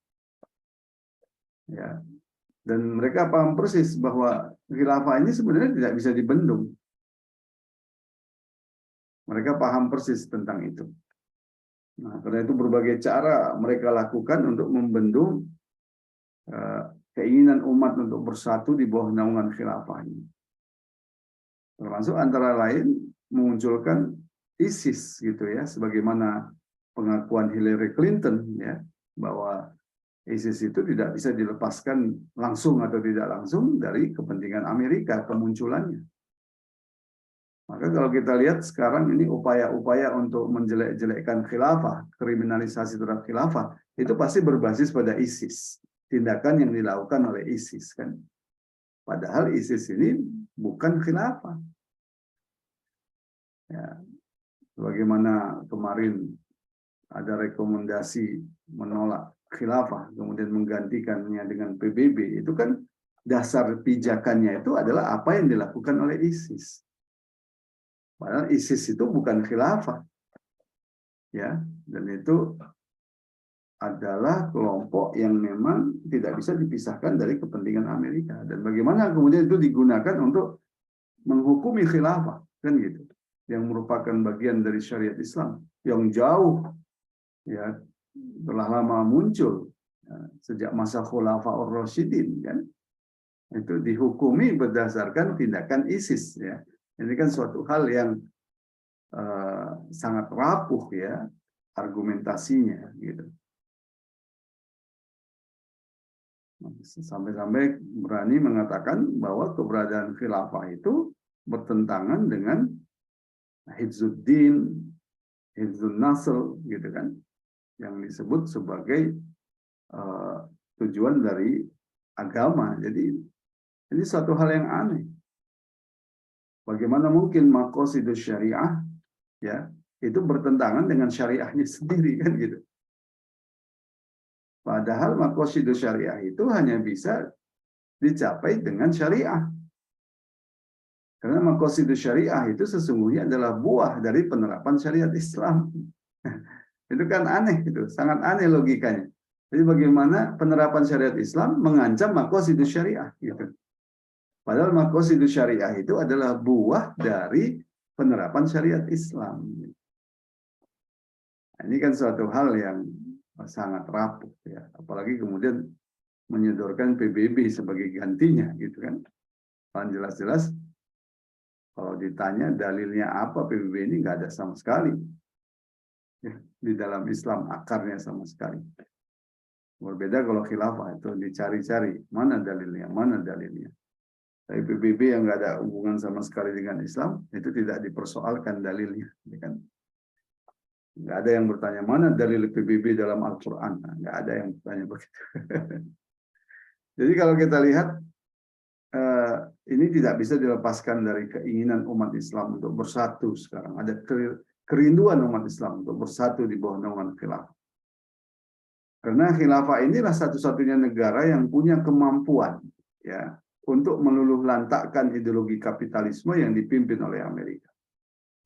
[SPEAKER 1] Ya. Dan mereka paham persis bahwa khilafah ini sebenarnya tidak bisa dibendung. Mereka paham persis tentang itu. Nah, karena itu berbagai cara mereka lakukan untuk membendung keinginan umat untuk bersatu di bawah naungan khilafah ini. Termasuk antara lain memunculkan ISIS gitu ya, sebagaimana pengakuan Hillary Clinton ya bahwa ISIS itu tidak bisa dilepaskan langsung atau tidak langsung dari kepentingan Amerika kemunculannya. Maka kalau kita lihat sekarang ini upaya-upaya untuk menjelek-jelekkan khilafah, kriminalisasi terhadap khilafah, itu pasti berbasis pada ISIS. Tindakan yang dilakukan oleh ISIS kan. Padahal ISIS ini bukan khilafah. Ya, bagaimana kemarin ada rekomendasi menolak khilafah, kemudian menggantikannya dengan PBB, itu kan dasar pijakannya itu adalah apa yang dilakukan oleh ISIS. Padahal ISIS itu bukan khilafah, ya, dan itu adalah kelompok yang memang tidak bisa dipisahkan dari kepentingan Amerika. Dan bagaimana kemudian itu digunakan untuk menghukumi khilafah, kan gitu, yang merupakan bagian dari syariat Islam yang jauh, ya, telah lama muncul ya, sejak masa Khulafaur Rasyidin, kan, itu dihukumi berdasarkan tindakan ISIS, ya. Ini kan suatu hal yang sangat rapuh ya argumentasinya gitu. Sampai-sampai berani mengatakan bahwa keberadaan khilafah itu bertentangan dengan Hifzuddin, Hifzun Nasl gitu kan, yang disebut sebagai tujuan dari agama. Jadi ini suatu hal yang aneh. Bagaimana mungkin maqasidus syariah ya itu bertentangan dengan syariahnya sendiri kan gitu. Padahal maqasidus syariah itu hanya bisa dicapai dengan syariah. Karena maqasidus syariah itu sesungguhnya adalah buah dari penerapan syariat Islam. Itu kan aneh itu, sangat aneh logikanya. Jadi bagaimana penerapan syariat Islam mengancam maqasidus syariah gitu. Padahal maqasidus syariah itu adalah buah dari penerapan syariat Islam. Nah, ini kan suatu hal yang sangat rapuh ya, apalagi kemudian menyodorkan PBB sebagai gantinya gitu kan. Jelas-jelas kalau ditanya dalilnya apa PBB ini nggak ada sama sekali ya, di dalam Islam akarnya sama sekali. Berbeda kalau khilafah itu dicari-cari mana dalilnya. Tapi PBB yang nggak ada hubungan sama sekali dengan Islam itu tidak dipersoalkan dalilnya, ya kan? Nggak ada yang bertanya mana dalil PBB dalam Al-Quran, nggak ada yang bertanya begitu. Jadi kalau kita lihat ini tidak bisa dilepaskan dari keinginan umat Islam untuk bersatu sekarang. Ada kerinduan umat Islam untuk bersatu di bawah naungan khilafah. Karena khilafah inilah satu-satunya negara yang punya kemampuan ya untuk meluluhlantakkan ideologi kapitalisme yang dipimpin oleh Amerika.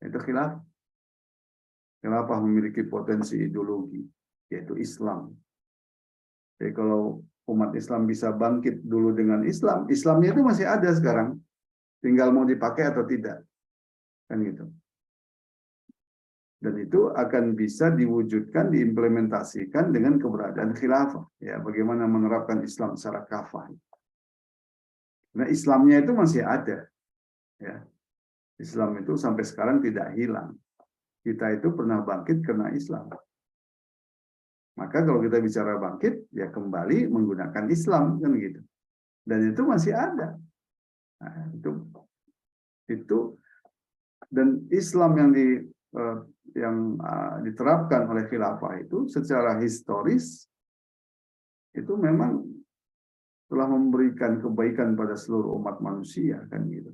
[SPEAKER 1] Itu khilafah. Khilafah memiliki potensi ideologi, yaitu Islam. Jadi kalau umat Islam bisa bangkit dulu dengan Islam, Islamnya itu masih ada sekarang. Tinggal mau dipakai atau tidak. Kan gitu. Dan itu akan bisa diwujudkan, diimplementasikan dengan keberadaan khilafah. Ya, bagaimana menerapkan Islam secara kafah. Nah, Islamnya itu masih ada. Ya. Islam itu sampai sekarang tidak hilang. Kita itu pernah bangkit karena Islam. Maka kalau kita bicara bangkit, ya kembali menggunakan Islam kan gitu. Dan itu masih ada. Nah, itu dan Islam yang diterapkan oleh khilafah itu secara historis itu memang telah memberikan kebaikan pada seluruh umat manusia kan gitu.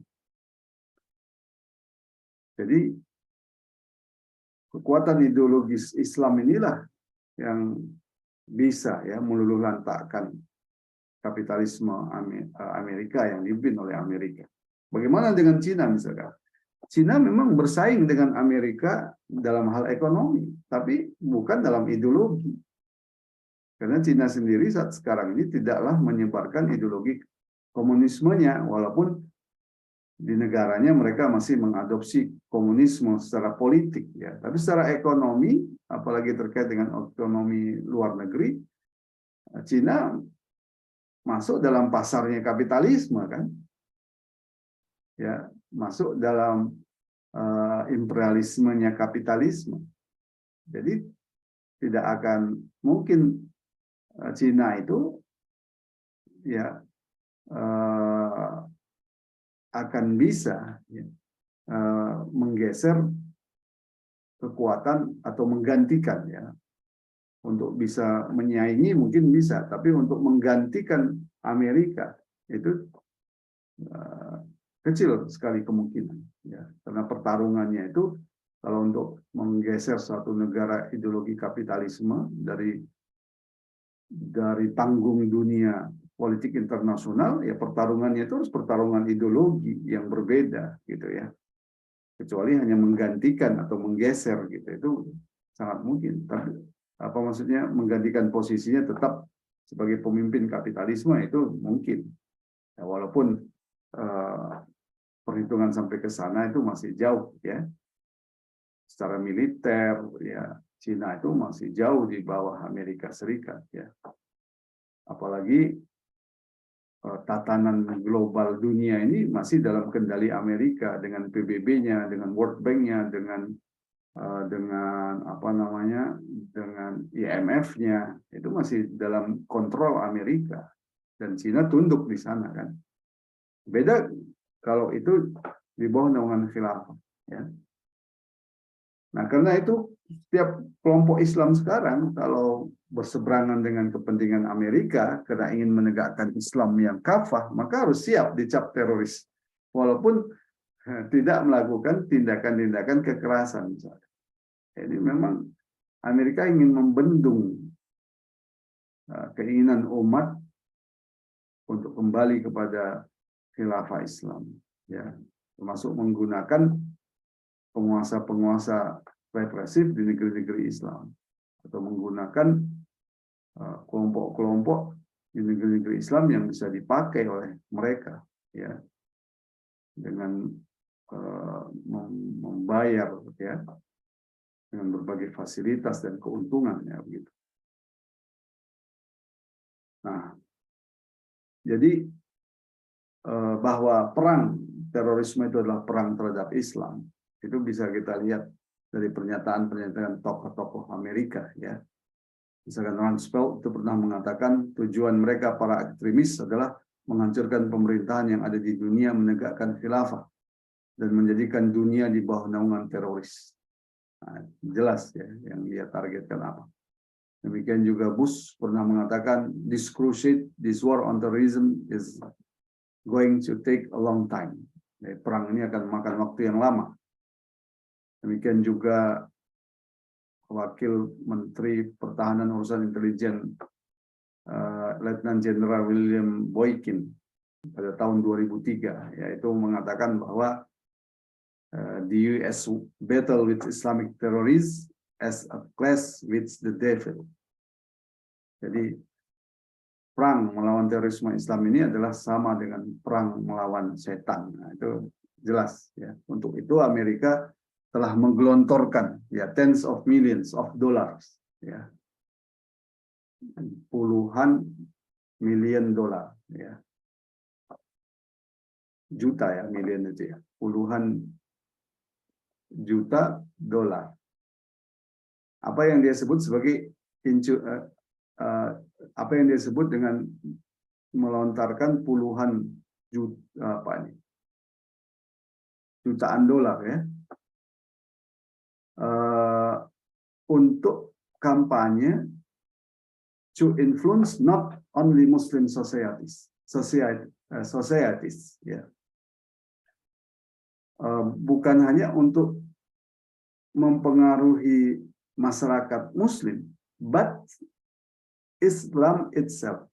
[SPEAKER 1] Jadi kekuatan ideologis Islam inilah yang bisa ya meluluhlantakkan kapitalisme Amerika yang dipimpin oleh Amerika. Bagaimana dengan Cina misalkan? Cina memang bersaing dengan Amerika dalam hal ekonomi, tapi bukan dalam ideologi. Karena Cina sendiri saat sekarang ini tidaklah menyebarkan ideologi komunismenya, walaupun di negaranya mereka masih mengadopsi komunisme secara politik, ya. Tapi secara ekonomi, apalagi terkait dengan ekonomi luar negeri, Cina masuk dalam pasarnya kapitalisme, kan? Ya, masuk dalam imperialismenya kapitalisme. Jadi tidak akan mungkin Cina itu ya akan bisa ya, menggeser kekuatan atau menggantikan ya untuk bisa menyaingi mungkin bisa, tapi untuk menggantikan Amerika itu kecil sekali kemungkinan ya, karena pertarungannya itu kalau untuk menggeser suatu negara ideologi kapitalisme dari panggung dunia politik internasional, ya pertarungannya itu harus pertarungan ideologi yang berbeda gitu ya, kecuali hanya menggantikan atau menggeser gitu, itu sangat mungkin. Tapi apa maksudnya menggantikan posisinya tetap sebagai pemimpin kapitalisme itu mungkin ya, walaupun perhitungan sampai ke sana itu masih jauh ya. Secara militer ya Cina itu masih jauh di bawah Amerika Serikat ya. Apalagi tatanan global dunia ini masih dalam kendali Amerika dengan PBB-nya, dengan World Bank-nya, dengan apa namanya, dengan IMF-nya, itu masih dalam kontrol Amerika dan Cina tunduk di sana kan. Beda kalau itu di bawah naungan khilafah ya. Nah, karena itu setiap kelompok Islam sekarang kalau berseberangan dengan kepentingan Amerika karena ingin menegakkan Islam yang kafah, maka harus siap dicap teroris. Walaupun tidak melakukan tindakan-tindakan kekerasan misalnya. Jadi memang Amerika ingin membendung keinginan umat untuk kembali kepada khilafah Islam ya, termasuk menggunakan penguasa-penguasa represif di negeri-negeri Islam atau menggunakan kelompok-kelompok di negeri-negeri Islam yang bisa dipakai oleh mereka ya, dengan membayar ya, dengan berbagai fasilitas dan keuntungan ya begitu. Nah, jadi bahwa perang terorisme itu adalah perang terhadap Islam itu bisa kita lihat dari pernyataan-pernyataan tokoh-tokoh Amerika ya. Misalkan Rumsfeld itu pernah mengatakan tujuan mereka para ekstremis adalah menghancurkan pemerintahan yang ada di dunia, menegakkan khilafah dan menjadikan dunia di bawah naungan teroris. Nah, jelas ya yang dia targetkan apa. Demikian juga Bush pernah mengatakan this crusade, this war on terrorism is going to take a long time. Jadi, perang ini akan memakan waktu yang lama. Demikian juga Wakil Menteri Pertahanan Urusan Intelijen Letnan Jenderal William Boykin pada tahun 2003 yaitu mengatakan bahwa the US battle with Islamic terrorists as a clash with the devil. Jadi perang melawan terorisme Islam ini adalah sama dengan perang melawan setan. Nah, itu jelas ya. Untuk itu Amerika telah menggelontorkan ya tens of millions of dollars, ya, puluhan miliar dolar, ya, juta ya, miliar itu ya, puluhan juta dolar. Apa yang dia sebut sebagai apa yang dia sebut dengan melontarkan puluhan juta, jutaan dolar ya, untuk kampanye to influence not only Muslim societies ya. Bukan hanya untuk mempengaruhi masyarakat Muslim, but Islam itself.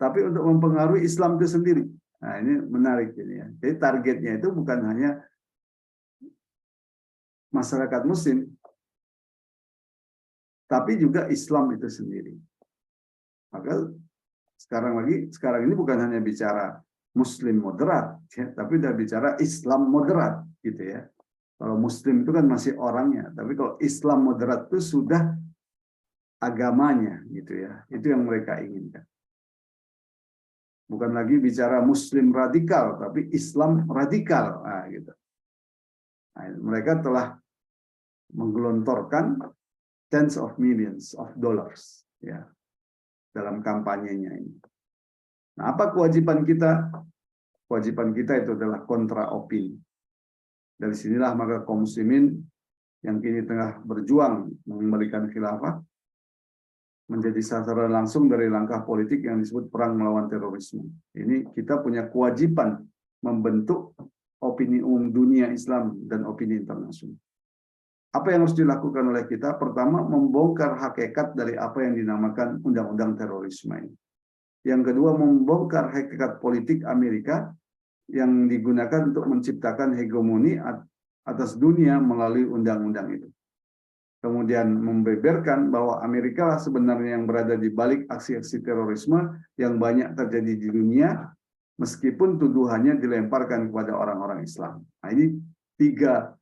[SPEAKER 1] Tapi untuk mempengaruhi Islam itu sendiri. Nah, ini menarik ini ya. Jadi targetnya itu bukan hanya masyarakat Muslim, tapi juga Islam itu sendiri. Maka sekarang ini bukan hanya bicara Muslim moderat, ya, tapi udah bicara Islam moderat, gitu ya. Kalau Muslim itu kan masih orangnya, tapi kalau Islam moderat itu sudah agamanya, gitu ya. Itu yang mereka inginkan. Bukan lagi bicara Muslim radikal, tapi Islam radikal, nah, gitu. Nah, mereka telah menggelontorkan tens of millions of dollars, ya, dalam kampanyenya ini. Nah, apa kewajiban kita? Kewajiban kita itu adalah kontra opini. Dari sinilah maka kaum muslimin yang kini tengah berjuang memberikan khilafah menjadi sasaran langsung dari langkah politik yang disebut perang melawan terorisme. Ini kita punya kewajiban membentuk opini umum dunia Islam dan opini internasional. Apa yang harus dilakukan oleh kita? Pertama, membongkar hakikat dari apa yang dinamakan undang-undang terorisme ini. Yang kedua, membongkar hakikat politik Amerika yang digunakan untuk menciptakan hegemoni atas dunia melalui undang-undang itu. Kemudian membeberkan bahwa Amerika lah sebenarnya yang berada di balik aksi-aksi terorisme yang banyak terjadi di dunia, meskipun tuduhannya dilemparkan kepada orang-orang Islam. Nah, ini 3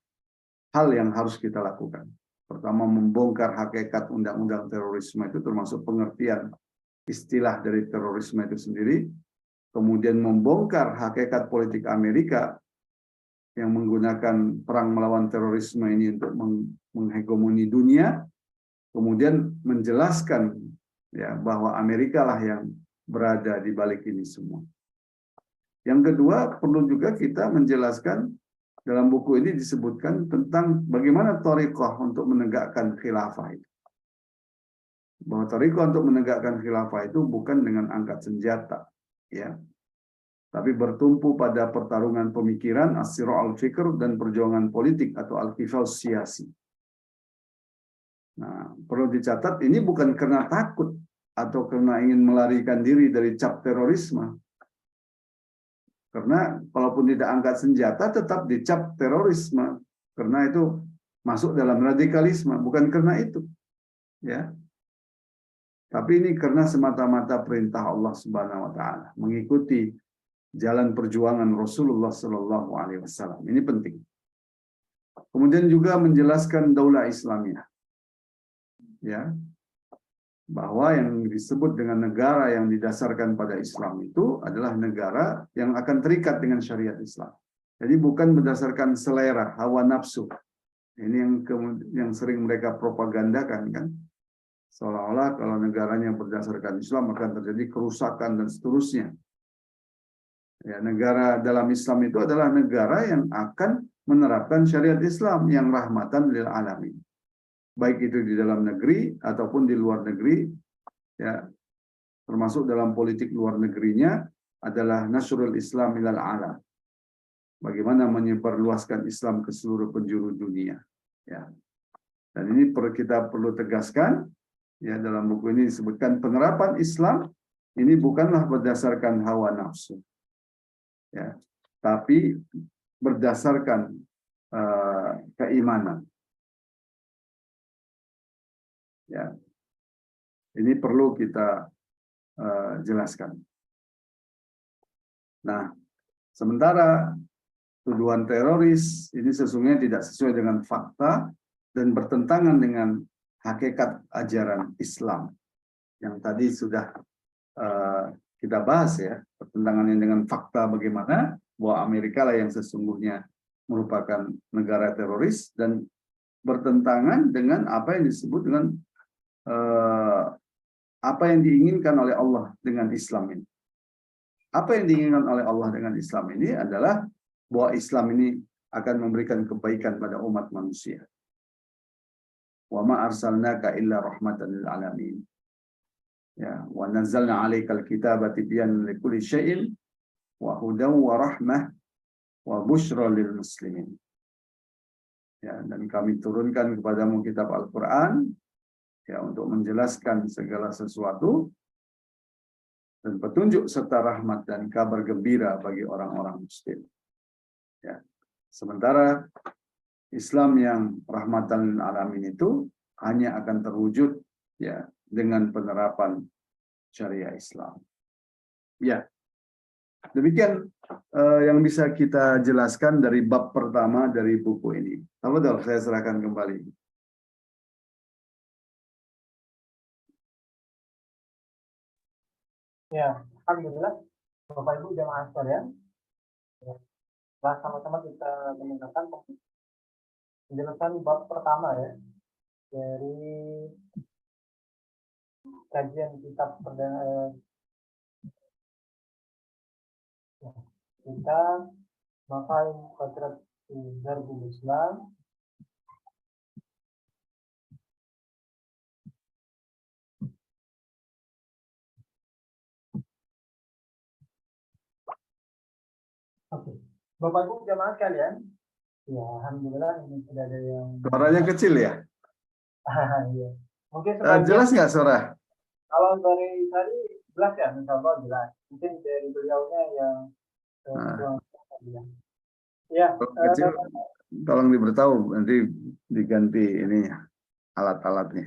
[SPEAKER 1] hal yang harus kita lakukan. Pertama, membongkar hakikat undang-undang terorisme itu termasuk pengertian istilah dari terorisme itu sendiri. Kemudian membongkar hakikat politik Amerika yang menggunakan perang melawan terorisme ini untuk menghegemoni dunia. Kemudian menjelaskan ya bahwa Amerika lah yang berada di balik ini semua. Yang kedua, perlu juga kita menjelaskan, dalam buku ini disebutkan tentang bagaimana thariqah untuk menegakkan khilafah itu. Bahwa thariqah untuk menegakkan khilafah itu bukan dengan angkat senjata, ya, tapi bertumpu pada pertarungan pemikiran, as-sira' al-fikr, dan perjuangan politik atau al-qifaz siyasi. Nah, perlu dicatat, ini bukan karena takut atau karena ingin melarikan diri dari cap terorisme. Karena kalaupun tidak angkat senjata, tetap dicap terorisme. Karena itu masuk dalam radikalisme, bukan karena itu. Ya. Tapi ini karena semata-mata perintah Allah Subhanahu wa taala, mengikuti jalan perjuangan Rasulullah Shallallahu alaihi wasallam. Ini penting. Kemudian juga menjelaskan daulah Islamiyah. Ya. Bahwa yang disebut dengan negara yang didasarkan pada Islam itu adalah negara yang akan terikat dengan syariat Islam. Jadi bukan berdasarkan selera, hawa nafsu. Ini yang sering mereka propagandakan, kan? Seolah-olah kalau negaranya berdasarkan Islam akan terjadi kerusakan dan seterusnya. Ya, negara dalam Islam itu adalah negara yang akan menerapkan syariat Islam yang rahmatan lil alamin. Baik itu di dalam negeri ataupun di luar negeri, ya, termasuk dalam politik luar negerinya adalah nasrul Islam ilal alam. Bagaimana menyebarluaskan Islam ke seluruh penjuru dunia, ya. Dan ini kita perlu tegaskan, ya, dalam buku ini disebutkan penerapan Islam ini bukanlah berdasarkan hawa nafsu, ya, tapi berdasarkan keimanan. Ya, ini perlu kita jelaskan. Nah, sementara tuduhan teroris ini sesungguhnya tidak sesuai dengan fakta dan bertentangan dengan hakikat ajaran Islam yang tadi sudah kita bahas ya, pertentangannya dengan fakta bagaimana bahwa Amerika lah yang sesungguhnya merupakan negara teroris dan bertentangan dengan apa yang disebut dengan apa yang diinginkan oleh Allah dengan Islam ini. Apa yang diinginkan oleh Allah dengan Islam ini adalah bahwa Islam ini akan memberikan kebaikan pada umat manusia. Wa ma arsalnaka illa rahmatan lil alamin. Ya, wa nazzalna 'alaikal kitaba tibyanan likulli syai'in wa hudan wa rahmah wa busyra lil muslimin. Ya, dan kami turunkan kepadamu kitab Al-Qur'an ya untuk menjelaskan segala sesuatu dan petunjuk serta rahmat dan kabar gembira bagi orang-orang muslim. Ya. Sementara Islam yang rahmatan lil alamin itu hanya akan terwujud ya dengan penerapan syariah Islam. Ya. Demikian yang bisa kita jelaskan dari bab pertama dari buku ini. Tafadhol, saya serahkan kembali.
[SPEAKER 2] Ya, alhamdulillah, Bapak Ibu jamaah sekalian. Setelah sama-sama kita mendengarkan penjelasan bab pertama ya dari kajian kitab perdana kita Mafahim Qadrat Darbul Islam. Oke, Bapak Ibu jamaah sekalian, ya alhamdulillah ini sudah ada yang
[SPEAKER 1] Suaranya kecil ya?
[SPEAKER 2] ya. Mungkin sebagian
[SPEAKER 1] Jelas nggak suara?
[SPEAKER 2] kalau dari tadi jelas ya, insya Allah jelas. Mungkin dari beliaunya yang ya
[SPEAKER 1] kecil, tolong diberitahu nanti diganti ini alat-alatnya.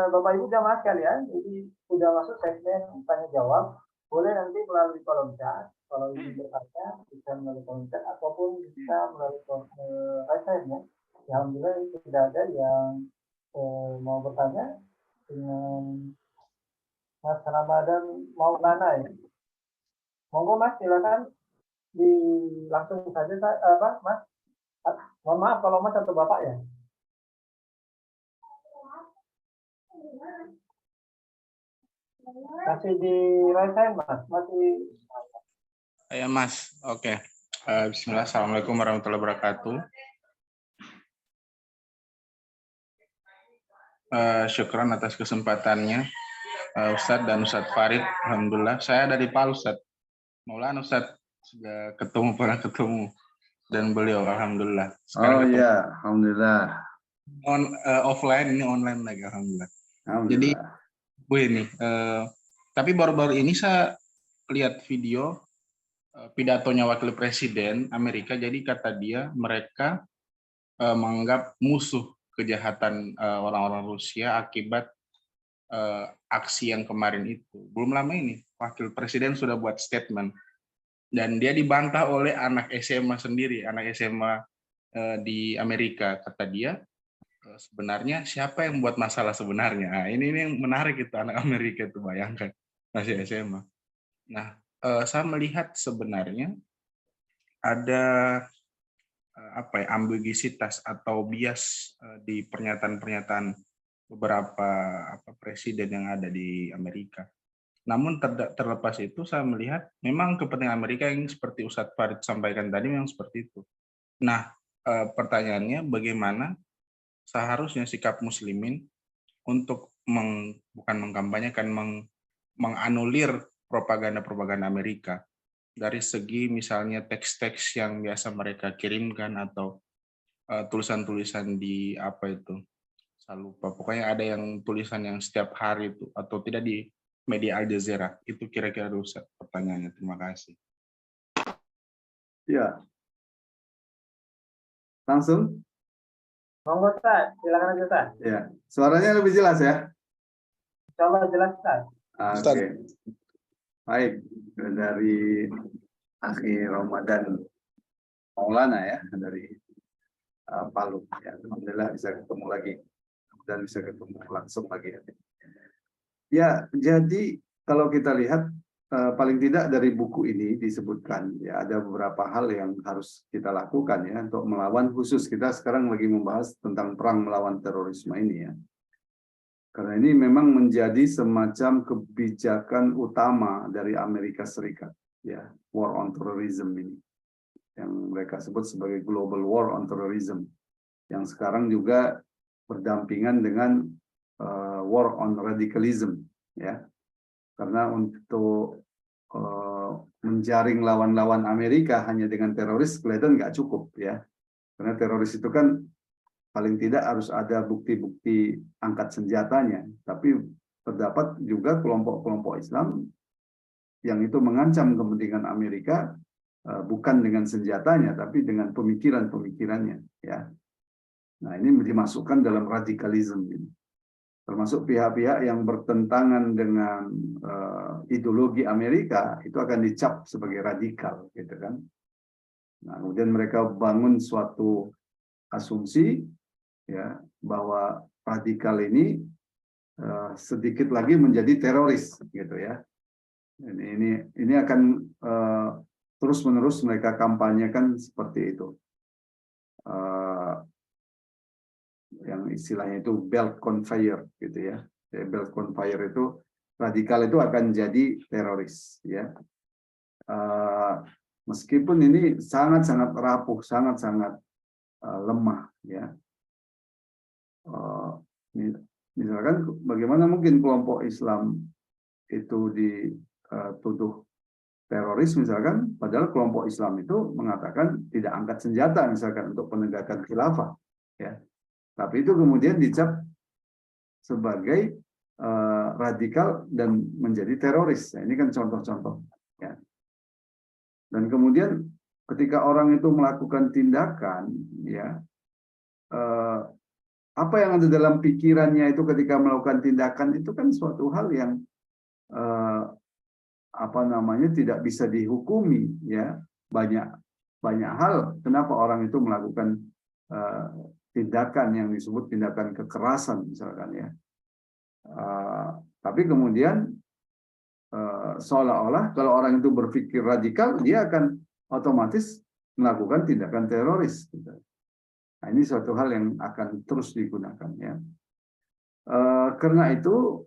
[SPEAKER 2] Bapak Ibu jamaah sekalian, ini sudah masuk segmen tanya jawab. Boleh nanti melalui kolom chat. Kalau ingin bertanya bisa melalui kolom chat ataupun bisa melalui raise ya. Alhamdulillah tidak ada yang mau bertanya dengan Mas Ramadan Maulana ya. Monggo Mas, silakan langsung saja Mas. Mohon maaf kalau Mas atau Bapak ya. Masih di raise Mas, masih.
[SPEAKER 3] Ya Mas, oke. Bismillah, Assalamualaikum warahmatullahi wabarakatuh. Syukran atas kesempatannya, Ustadz dan Ustadz Farid. Alhamdulillah, saya dari Palu, Ustadz. Maulana Ustadz sudah pernah ketemu dan beliau, alhamdulillah.
[SPEAKER 1] Sekarang ketemu. Ya, alhamdulillah.
[SPEAKER 3] Offline ini online lagi, alhamdulillah.
[SPEAKER 1] Alhamdulillah.
[SPEAKER 3] Jadi, ini. Tapi baru-baru ini saya lihat video pidatonya Wakil Presiden Amerika. Jadi kata dia mereka menganggap musuh kejahatan orang-orang Rusia akibat aksi yang kemarin itu. Belum lama ini Wakil Presiden sudah buat statement dan dia dibantah oleh anak SMA sendiri, anak SMA di Amerika. Kata dia sebenarnya siapa yang buat masalah sebenarnya. Nah, ini yang menarik itu, anak Amerika itu, bayangkan masih SMA. Nah, saya melihat sebenarnya ada ambiguitas atau bias di pernyataan-pernyataan beberapa presiden yang ada di Amerika. Namun terlepas itu saya melihat memang kepentingan Amerika yang seperti Ustadz Farid sampaikan tadi memang seperti itu. Nah, pertanyaannya bagaimana seharusnya sikap muslimin untuk bukan mengkampanyekan, menganulir propaganda-propaganda Amerika dari segi misalnya teks-teks yang biasa mereka kirimkan atau tulisan-tulisan di apa itu, saya lupa, pokoknya ada yang tulisan yang setiap hari itu atau tidak di media Al Jazeera. Itu kira-kira Ustaz pertanyaannya. Terima kasih.
[SPEAKER 1] Ya. Langsung?
[SPEAKER 2] Monggo Ustaz, silakan aja Ustaz.
[SPEAKER 1] Ya. Suaranya lebih jelas ya?
[SPEAKER 2] Insyaallah jelas Ustaz.
[SPEAKER 1] Oke. Baik, dari Akhi Ramadan Maulana ya dari Palu. Ya, alhamdulillah bisa ketemu lagi dan bisa ketemu langsung lagi. Ya, jadi kalau kita lihat paling tidak dari buku ini disebutkan ya ada beberapa hal yang harus kita lakukan ya untuk melawan, khusus kita sekarang lagi membahas tentang perang melawan terorisme ini ya. Karena ini memang menjadi semacam kebijakan utama dari Amerika Serikat ya, war on terrorism ini yang mereka sebut sebagai global war on terrorism yang sekarang juga berdampingan dengan war on radicalism ya. Karena untuk menjaring lawan-lawan Amerika hanya dengan teroris kelihatan nggak cukup ya. Karena teroris itu kan paling tidak harus ada bukti-bukti angkat senjatanya. Tapi terdapat juga kelompok-kelompok Islam yang itu mengancam kepentingan Amerika bukan dengan senjatanya, tapi dengan pemikiran-pemikirannya ya. Nah, ini dimasukkan dalam radikalisme ini. Termasuk pihak-pihak yang bertentangan dengan ideologi Amerika itu akan dicap sebagai radikal, gitu kan? Nah, kemudian mereka bangun suatu asumsi, ya, bahwa radikal ini sedikit lagi menjadi teroris, gitu ya. Ini akan terus-menerus mereka kampanyekan seperti itu. Yang istilahnya itu belt conveyor gitu ya. Belt conveyor itu radikal itu akan jadi teroris ya. Meskipun ini sangat-sangat rapuh, sangat-sangat lemah ya. Misalkan bagaimana mungkin kelompok Islam itu dituduh teroris misalkan, padahal kelompok Islam itu mengatakan tidak angkat senjata misalkan untuk penegakan khilafah ya. Tapi itu kemudian dicap sebagai radikal dan menjadi teroris. Nah, ini kan contoh-contoh. Ya. Dan kemudian ketika orang itu melakukan tindakan, ya apa yang ada dalam pikirannya itu ketika melakukan tindakan itu kan suatu hal yang tidak bisa dihukumi. Ya, banyak hal kenapa orang itu melakukan tindakan yang disebut tindakan kekerasan misalkan ya. Tapi kemudian seolah-olah kalau orang itu berpikir radikal dia akan otomatis melakukan tindakan teroris. Nah, ini suatu hal yang akan terus digunakan ya. Karena itu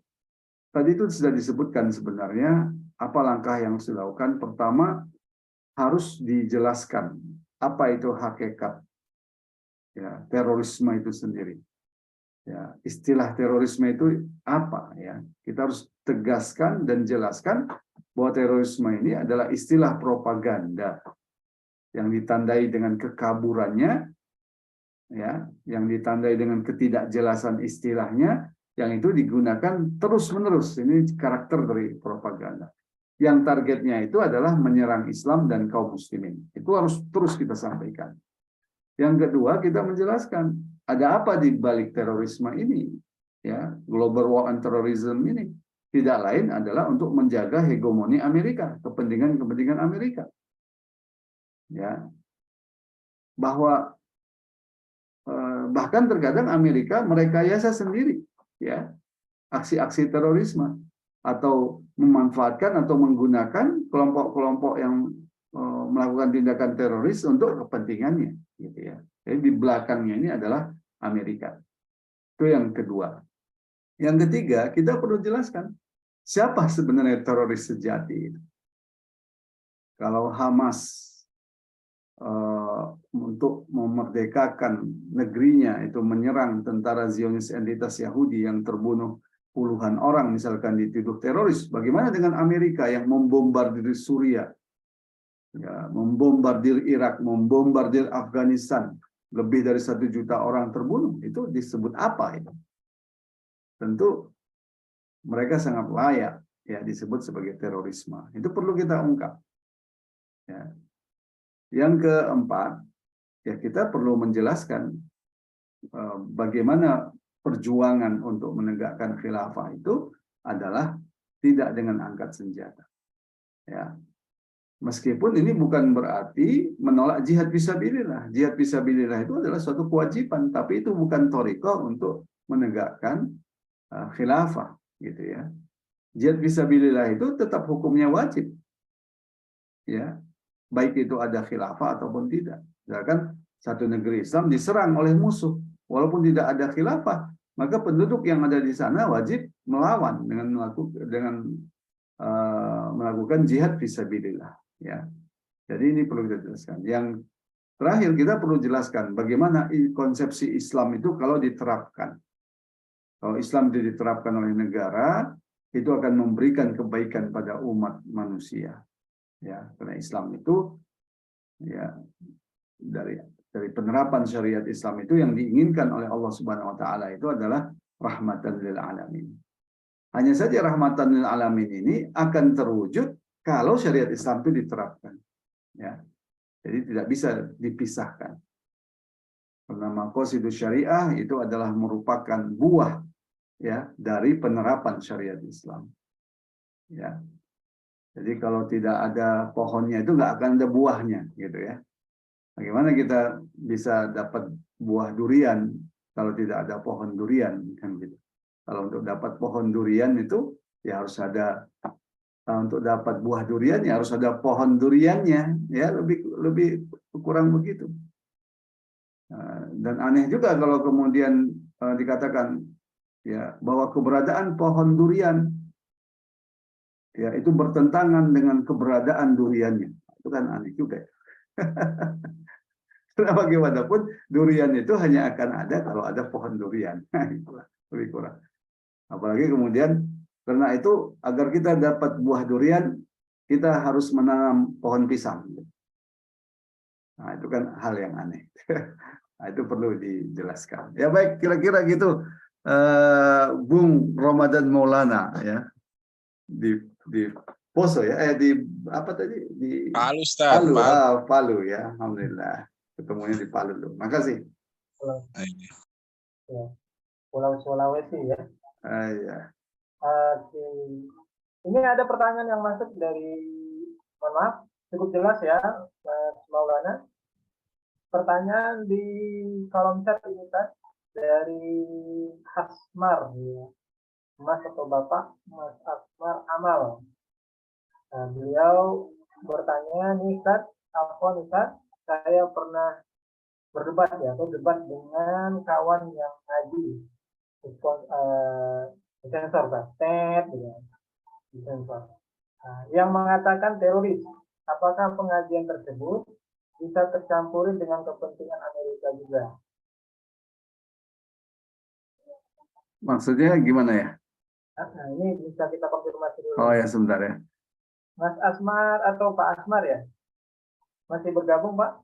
[SPEAKER 1] tadi itu sudah disebutkan sebenarnya apa langkah yang harus dilakukan. Pertama harus dijelaskan apa itu hakikat ya, terorisme itu sendiri. Ya, istilah terorisme itu apa ya? Kita harus tegaskan dan jelaskan bahwa terorisme ini adalah istilah propaganda yang ditandai dengan kekaburannya, ya, yang ditandai dengan ketidakjelasan istilahnya, yang itu digunakan terus-menerus. Ini karakter dari propaganda. Yang targetnya itu adalah menyerang Islam dan kaum muslimin. Itu harus terus kita sampaikan. Yang kedua, kita menjelaskan ada apa di balik terorisme ini, ya, global war on terrorism ini tidak lain adalah untuk menjaga hegemoni Amerika, kepentingan Amerika, ya, bahwa bahkan terkadang Amerika merekayasa sendiri, ya, aksi-aksi terorisme atau memanfaatkan atau menggunakan kelompok-kelompok yang melakukan tindakan teroris untuk kepentingannya, gitu ya. Jadi di belakangnya ini adalah Amerika. Itu yang kedua. Yang ketiga, kita perlu jelaskan siapa sebenarnya teroris sejati. Kalau Hamas untuk memerdekakan negerinya itu menyerang tentara Zionis entitas Yahudi yang terbunuh puluhan orang misalkan dituduh teroris, bagaimana dengan Amerika yang membombardir Suriah? Ya, membombardir Irak, membombardir Afghanistan, lebih dari 1 juta orang terbunuh, itu disebut apa itu? Tentu mereka sangat layak ya disebut sebagai terorisme. Itu perlu kita ungkap. Ya. Yang keempat, ya kita perlu menjelaskan bagaimana perjuangan untuk menegakkan khilafah itu adalah tidak dengan angkat senjata. Ya. Meskipun ini bukan berarti menolak jihad fisabilillah. Jihad fisabilillah itu adalah suatu kewajiban, tapi itu bukan thariqah untuk menegakkan khilafah, gitu ya. Jihad fisabilillah itu tetap hukumnya wajib, ya, baik itu ada khilafah ataupun tidak. Misalkan satu negeri Islam diserang oleh musuh, walaupun tidak ada khilafah, maka penduduk yang ada di sana wajib melawan dengan melakukan jihad fisabilillah, ya. Jadi ini perlu kita jelaskan. Yang terakhir kita perlu jelaskan bagaimana konsepsi Islam itu kalau diterapkan. Kalau Islam itu diterapkan oleh negara, itu akan memberikan kebaikan pada umat manusia. Ya, karena Islam itu, ya, dari penerapan syariat Islam itu yang diinginkan oleh Allah Subhanahu Wa Taala itu adalah rahmatan lil alamin. Hanya saja rahmatan lil alamin ini akan terwujud kalau syariat Islam itu diterapkan. Ya, jadi tidak bisa dipisahkan. Karena maqasidus syariah itu adalah merupakan buah, ya, dari penerapan syariat Islam. Ya, jadi kalau tidak ada pohonnya itu nggak akan ada buahnya, gitu ya. Bagaimana kita bisa dapat buah durian kalau tidak ada pohon durian, kan gitu. Kalau untuk dapat pohon durian itu ya harus ada, untuk dapat buah durian ya harus ada pohon duriannya, ya, lebih kurang begitu. Dan aneh juga kalau kemudian dikatakan, ya, bahwa keberadaan pohon durian, ya, itu bertentangan dengan keberadaan duriannya. Itu kan aneh juga. Karena bagaimanapun durian itu hanya akan ada kalau ada pohon durian. Lebih kurang. Apalagi kemudian karena itu agar kita dapat buah durian, kita harus menanam pohon pisang. Nah, itu kan hal yang aneh. Nah, itu perlu dijelaskan. Ya baik, kira-kira gitu, Bung Ramadan Maulana, ya, di Poso, ya, di apa tadi, di
[SPEAKER 4] Palu, Ustaz.
[SPEAKER 1] Palu,
[SPEAKER 4] Palu.
[SPEAKER 1] Palu, ya, alhamdulillah ketemunya di Palu dulu. Makasih.
[SPEAKER 2] Ya. Pulau Sulawesi, ya.
[SPEAKER 1] Ya.
[SPEAKER 2] Oke. Ini ada pertanyaan yang masuk dari, mohon maaf, cukup jelas ya, Mas Maulana. Pertanyaan di kolom chat ini, Ustaz, dari Hasmar, ya. Mas atau Bapak, Mas Asmar Amal. Nah, beliau bertanya, nih Ustaz, Ustaz, saya pernah berdebat, ya, atau debat dengan kawan yang ngaji, sensor, TED, ya, sensor. Nah, yang mengatakan teroris, apakah pengajian tersebut bisa tercampurin dengan kepentingan Amerika juga?
[SPEAKER 1] Maksudnya gimana ya?
[SPEAKER 2] Nah, ini bisa kita konfirmasi dulu.
[SPEAKER 1] Oh ya, sebentar ya.
[SPEAKER 2] Mas Asmar atau Pak Asmar, ya? Masih bergabung, Pak?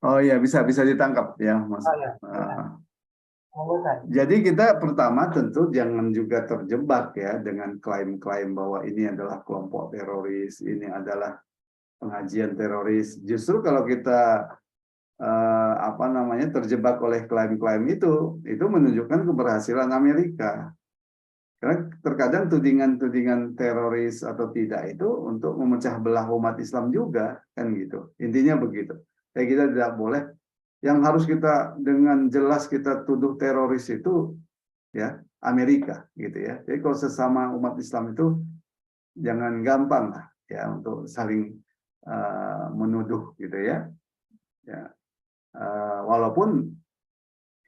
[SPEAKER 1] Oh ya, bisa ditangkap ya, Mas.
[SPEAKER 2] Oh, ya.
[SPEAKER 1] Jadi kita pertama tentu jangan juga terjebak ya dengan klaim-klaim bahwa ini adalah kelompok teroris, ini adalah pengajian teroris. Justru kalau kita terjebak oleh klaim-klaim itu menunjukkan keberhasilan Amerika. Karena terkadang tudingan-tudingan teroris atau tidak itu untuk memecah belah umat Islam juga, kan gitu. Intinya begitu. Jadi kita tidak boleh, yang harus kita dengan jelas kita tuduh teroris itu, ya, Amerika, gitu ya. Jadi kalau sesama umat Islam itu jangan gampang lah, ya, untuk saling menuduh, gitu ya. Ya. Walaupun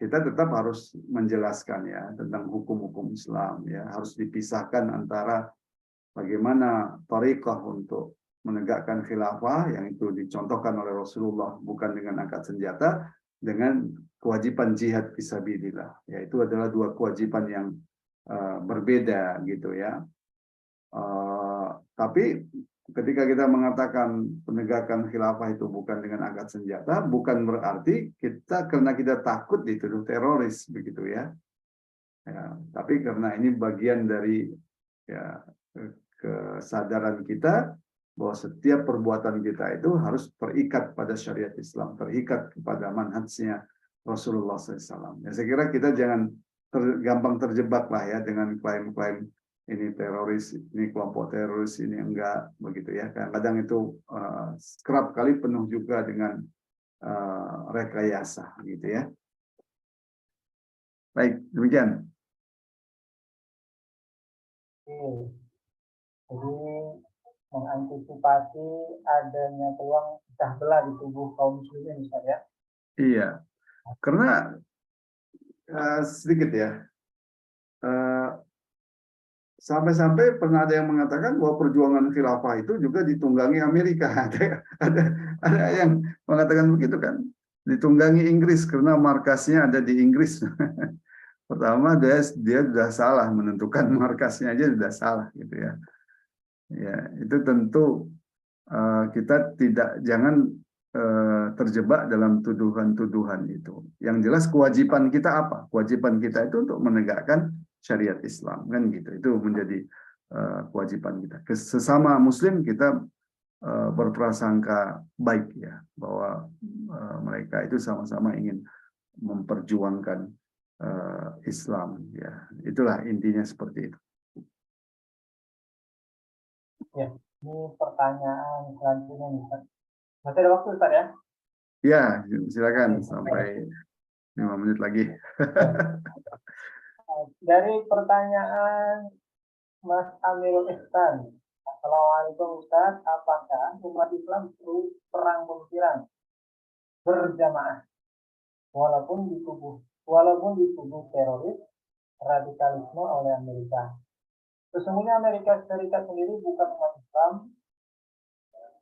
[SPEAKER 1] kita tetap harus menjelaskan ya tentang hukum-hukum Islam, ya, harus dipisahkan antara bagaimana thariqah untuk menegakkan khilafah yang itu dicontohkan oleh Rasulullah bukan dengan angkat senjata, dengan kewajiban jihad fisabilillah, ya, itu adalah dua kewajiban yang berbeda, gitu ya. Tapi ketika kita mengatakan penegakan khilafah itu bukan dengan angkat senjata, bukan berarti kita karena kita takut dituduh teroris, begitu ya. Ya, tapi karena ini bagian dari, ya, kesadaran kita bahwa setiap perbuatan kita itu harus terikat pada syariat Islam, terikat kepada manhajnya Rasulullah SAW. Ya, saya kira kita jangan gampang terjebak lah ya dengan klaim-klaim ini teroris, ini kelompok teroris, ini enggak, begitu ya. Kadang-kadang itu kerap kali penuh juga dengan rekayasa, gitu ya. Baik, demikian.
[SPEAKER 2] Oke. Jadi mengantisipasi adanya peluang pecah belah di tubuh kaum muslimin misalnya.
[SPEAKER 1] Iya, karena sedikit ya. Sampai-sampai pernah ada yang mengatakan bahwa perjuangan khilafah itu juga ditunggangi Amerika. Ada yang mengatakan begitu kan, ditunggangi Inggris karena markasnya ada di Inggris. Pertama dia sudah salah menentukan markasnya aja sudah salah gitu ya. Ya itu tentu kita jangan terjebak dalam tuduhan-tuduhan itu. Yang jelas kewajiban kita apa? Kewajiban kita itu untuk menegakkan syariat Islam kan gitu. Itu menjadi kewajiban kita. Sesama Muslim kita berprasangka baik ya bahwa mereka itu sama-sama ingin memperjuangkan Islam ya. Itulah intinya seperti itu.
[SPEAKER 2] Ya, ini pertanyaan selanjutnya nih, Ustaz. Masih ada waktu, Ustaz ya?
[SPEAKER 1] Ya, silakan sampai 5 menit lagi.
[SPEAKER 2] Dari pertanyaan Mas Amirul Ihsan. Assalamualaikum Ustaz, apakah umat Islam perlu perang pemikiran berjamaah walaupun di tubuh teroris radikalisme oleh Amerika? Sesungguhnya Amerika Serikat sendiri bukan umat Islam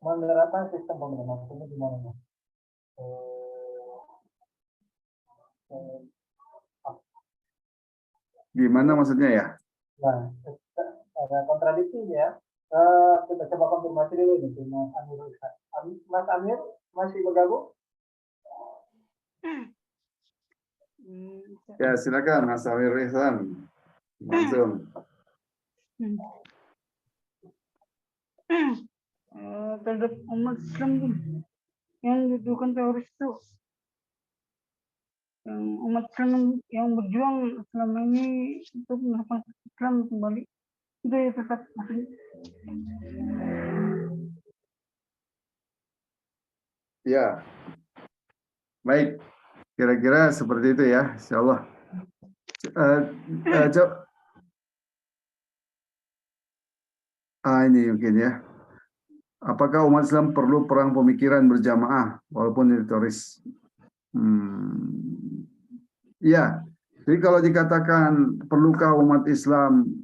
[SPEAKER 2] menerapkan sistem pemerintahan. Ini gimana?
[SPEAKER 1] Gimana maksudnya ya?
[SPEAKER 2] Nah, ada kontradiksi ya. Kita coba konfirmasi dulu nih Mas Amir. Mas Amir masih bergabung?
[SPEAKER 1] Ya silakan Mas Amir Ihsan. Langsung.
[SPEAKER 4] Terhadap umat Islam yang dituduhkan teroris itu, yang umat Islam yang berjuang selama ini untuk menerapkan Islam kembali, itu ya tetap masih.
[SPEAKER 1] Ya, baik. Kira-kira seperti itu ya, Insya Allah. Ini mungkin ya. Apakah umat Islam perlu perang pemikiran berjamaah walaupun teroris? Ya, jadi kalau dikatakan perlukah umat Islam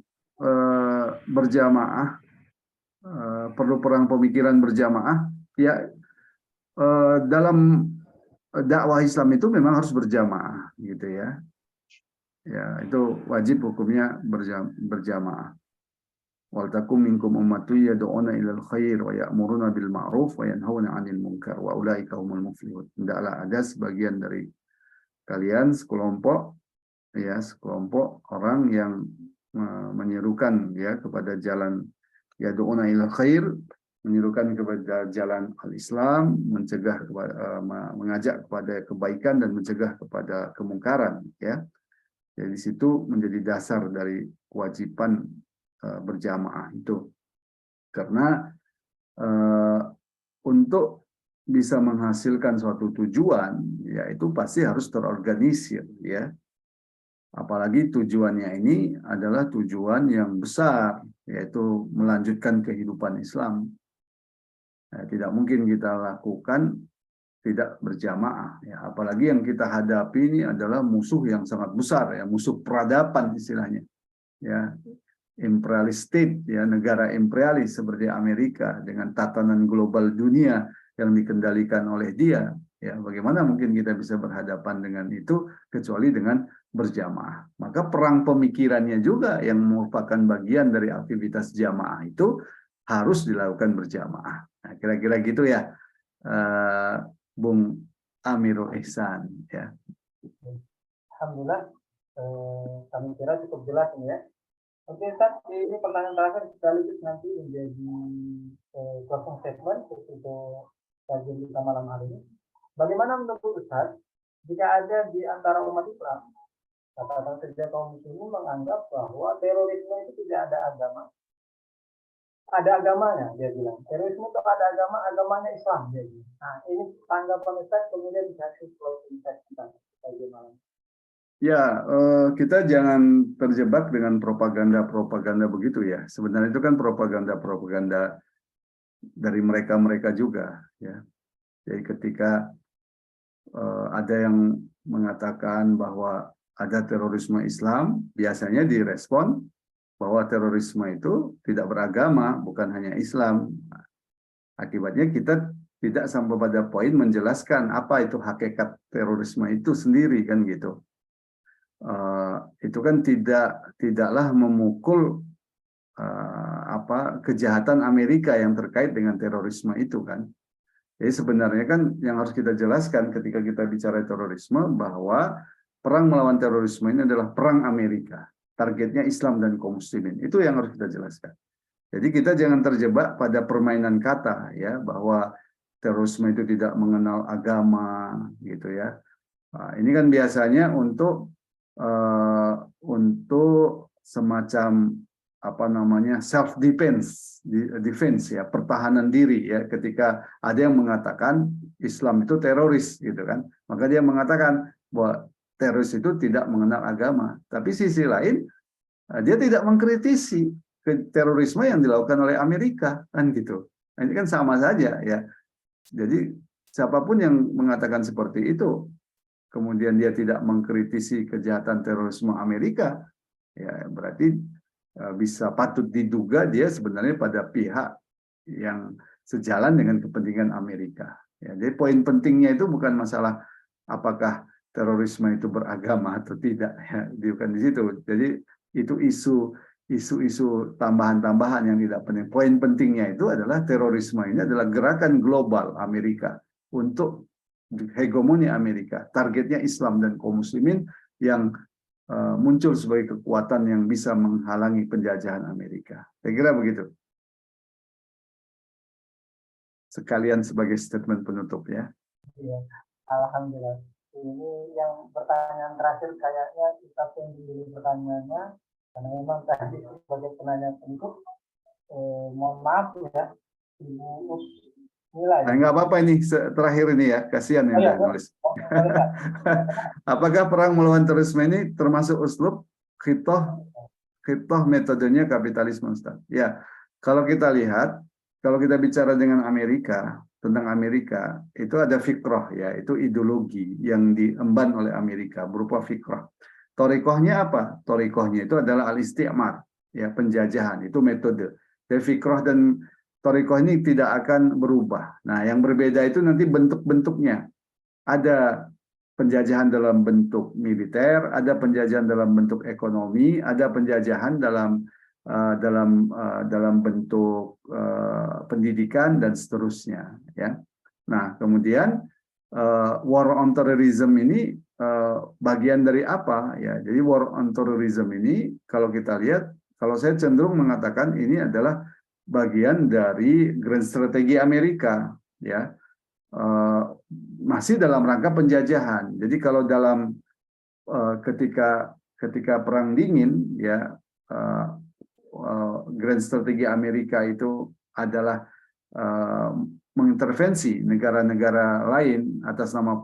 [SPEAKER 1] berjamaah, perlu perang pemikiran berjamaah, ya dalam dakwah Islam itu memang harus berjamaah, gitu ya. Ya, itu wajib hukumnya berjamaah. Wal takum minkum ummatun yad'una ilal khair wa ya'muruna bil ma'ruf wa yanhauna 'anil munkar wa ulaika humul muflihun. Hendaklah ada sebagian dari kalian sekelompok orang yang menyerukan ya kepada jalan yad'una ilal khair, menyerukan kepada jalan al-Islam, mengajak kepada kebaikan dan mencegah kepada kemungkaran ya. Jadi di situ menjadi dasar dari kewajiban berjamaah itu. Karena untuk bisa menghasilkan suatu tujuan, yaitu pasti harus terorganisir, ya. Apalagi tujuannya ini adalah tujuan yang besar, yaitu melanjutkan kehidupan Islam. Tidak mungkin kita lakukan tidak berjamaah, ya. Apalagi yang kita hadapi ini adalah musuh yang sangat besar, ya, musuh peradaban istilahnya, ya. Imperialist state, ya, negara imperialis seperti Amerika dengan tatanan global dunia yang dikendalikan oleh dia, ya, bagaimana mungkin kita bisa berhadapan dengan itu kecuali dengan berjamaah. Maka perang pemikirannya juga yang merupakan bagian dari aktivitas jamaah itu harus dilakukan berjamaah. Nah, kira-kira gitu ya, Bung Amirul Ihsan, ya.
[SPEAKER 2] Alhamdulillah, kami kira cukup jelas ini ya. Oke, Ustaz, ini pertanyaan terakhir sekaligus nanti menjadi closing statement untuk kajian kita malam hari ini. Bagaimana menurut Ustaz, jika ada di antara umat Islam Catatan Kerja kaum muslimin menganggap bahwa terorisme itu tidak ada agama. Ada agamanya, dia bilang. Terorisme itu ada agama, agamanya Islam, dia bilang. Nah, ini tanggapan Ustaz kemudian dikasih closing statement bagaimana?
[SPEAKER 1] Ya, kita jangan terjebak dengan propaganda-propaganda begitu ya. Sebenarnya itu kan propaganda-propaganda dari mereka-mereka juga, ya. Jadi ketika ada yang mengatakan bahwa ada terorisme Islam, biasanya direspon bahwa terorisme itu tidak beragama, bukan hanya Islam. Akibatnya kita tidak sampai pada poin menjelaskan apa itu hakikat terorisme itu sendiri, kan gitu. Itu kan tidaklah memukul kejahatan Amerika yang terkait dengan terorisme itu, kan. Jadi sebenarnya kan yang harus kita jelaskan ketika kita bicara terorisme bahwa perang melawan terorisme ini adalah perang Amerika. Targetnya Islam dan kaum muslimin. Itu yang harus kita jelaskan. Jadi kita jangan terjebak pada permainan kata ya, bahwa terorisme itu tidak mengenal agama gitu ya. Nah, ini kan biasanya untuk semacam self defense ya, pertahanan diri ya, ketika ada yang mengatakan Islam itu teroris gitu kan, maka dia mengatakan bahwa teroris itu tidak mengenal agama, tapi sisi lain dia tidak mengkritisi terorisme yang dilakukan oleh Amerika, kan gitu. Nah, ini kan sama saja ya. Jadi siapapun yang mengatakan seperti itu kemudian dia tidak mengkritisi kejahatan terorisme Amerika, ya berarti bisa patut diduga dia sebenarnya pada pihak yang sejalan dengan kepentingan Amerika. Ya, jadi poin pentingnya itu bukan masalah apakah terorisme itu beragama atau tidak, ya, bukan di situ. Jadi itu isu-isu tambahan-tambahan yang tidak penting. Poin pentingnya itu adalah terorisme ini adalah gerakan global Amerika untuk hegemoni Amerika. Targetnya Islam dan kaum muslimin yang muncul sebagai kekuatan yang bisa menghalangi penjajahan Amerika. Saya kira begitu. Sekalian sebagai statement penutup ya.
[SPEAKER 2] Iya, alhamdulillah. Ini yang pertanyaan terakhir kayaknya kita tunggu dulu pertanyaannya, karena memang tadi sebagai penanya penutup, mohon maaf ya, Ibu Usmila.
[SPEAKER 1] Nah, nggak apa-apa ini terakhir ini ya, kasihan yang nulis. Apakah perang melawan terorisme ini termasuk uslub khitoh metodenya kapitalisme, Ustaz? Ya, kalau kita lihat, kalau kita bicara dengan Amerika, tentang Amerika, itu ada fikroh ya, itu ideologi yang diemban oleh Amerika berupa fikroh. Torikohnya apa? Torikohnya itu adalah al-isti'mar, ya, penjajahan, itu metode. Jadi fikroh dan torikoh ini tidak akan berubah. Nah, yang berbeda itu nanti bentuk-bentuknya. Ada penjajahan dalam bentuk militer, ada penjajahan dalam bentuk ekonomi, ada penjajahan dalam bentuk pendidikan dan seterusnya. Ya. Nah, kemudian war on terrorism ini bagian dari apa? Ya, jadi war on terrorism ini kalau kita lihat, kalau saya cenderung mengatakan ini adalah bagian dari grand strategi Amerika, ya. Masih dalam rangka penjajahan. Jadi kalau dalam ketika perang dingin, ya, grand strategi Amerika itu adalah mengintervensi negara-negara lain atas nama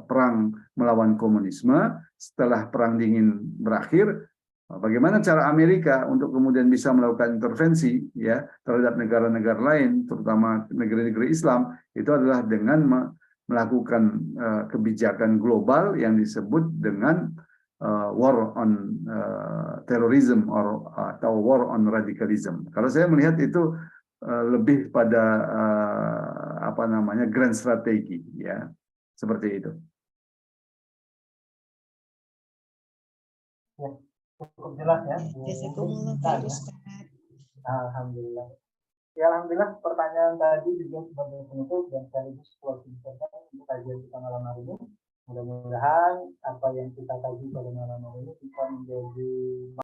[SPEAKER 1] perang melawan komunisme. Setelah perang dingin berakhir, bagaimana cara Amerika untuk kemudian bisa melakukan intervensi ya terhadap negara-negara lain, terutama negara-negara Islam, itu adalah dengan melakukan kebijakan global yang disebut dengan war on terrorism atau war on radicalism. Kalau saya melihat itu lebih pada grand strategi ya, seperti itu.
[SPEAKER 2] Ya, cukup jelas ya. Alhamdulillah. Ya, alhamdulillah pertanyaan tadi juga sebagai penutup dan sekaligus closing statement untuk kajian kita malam hari ini.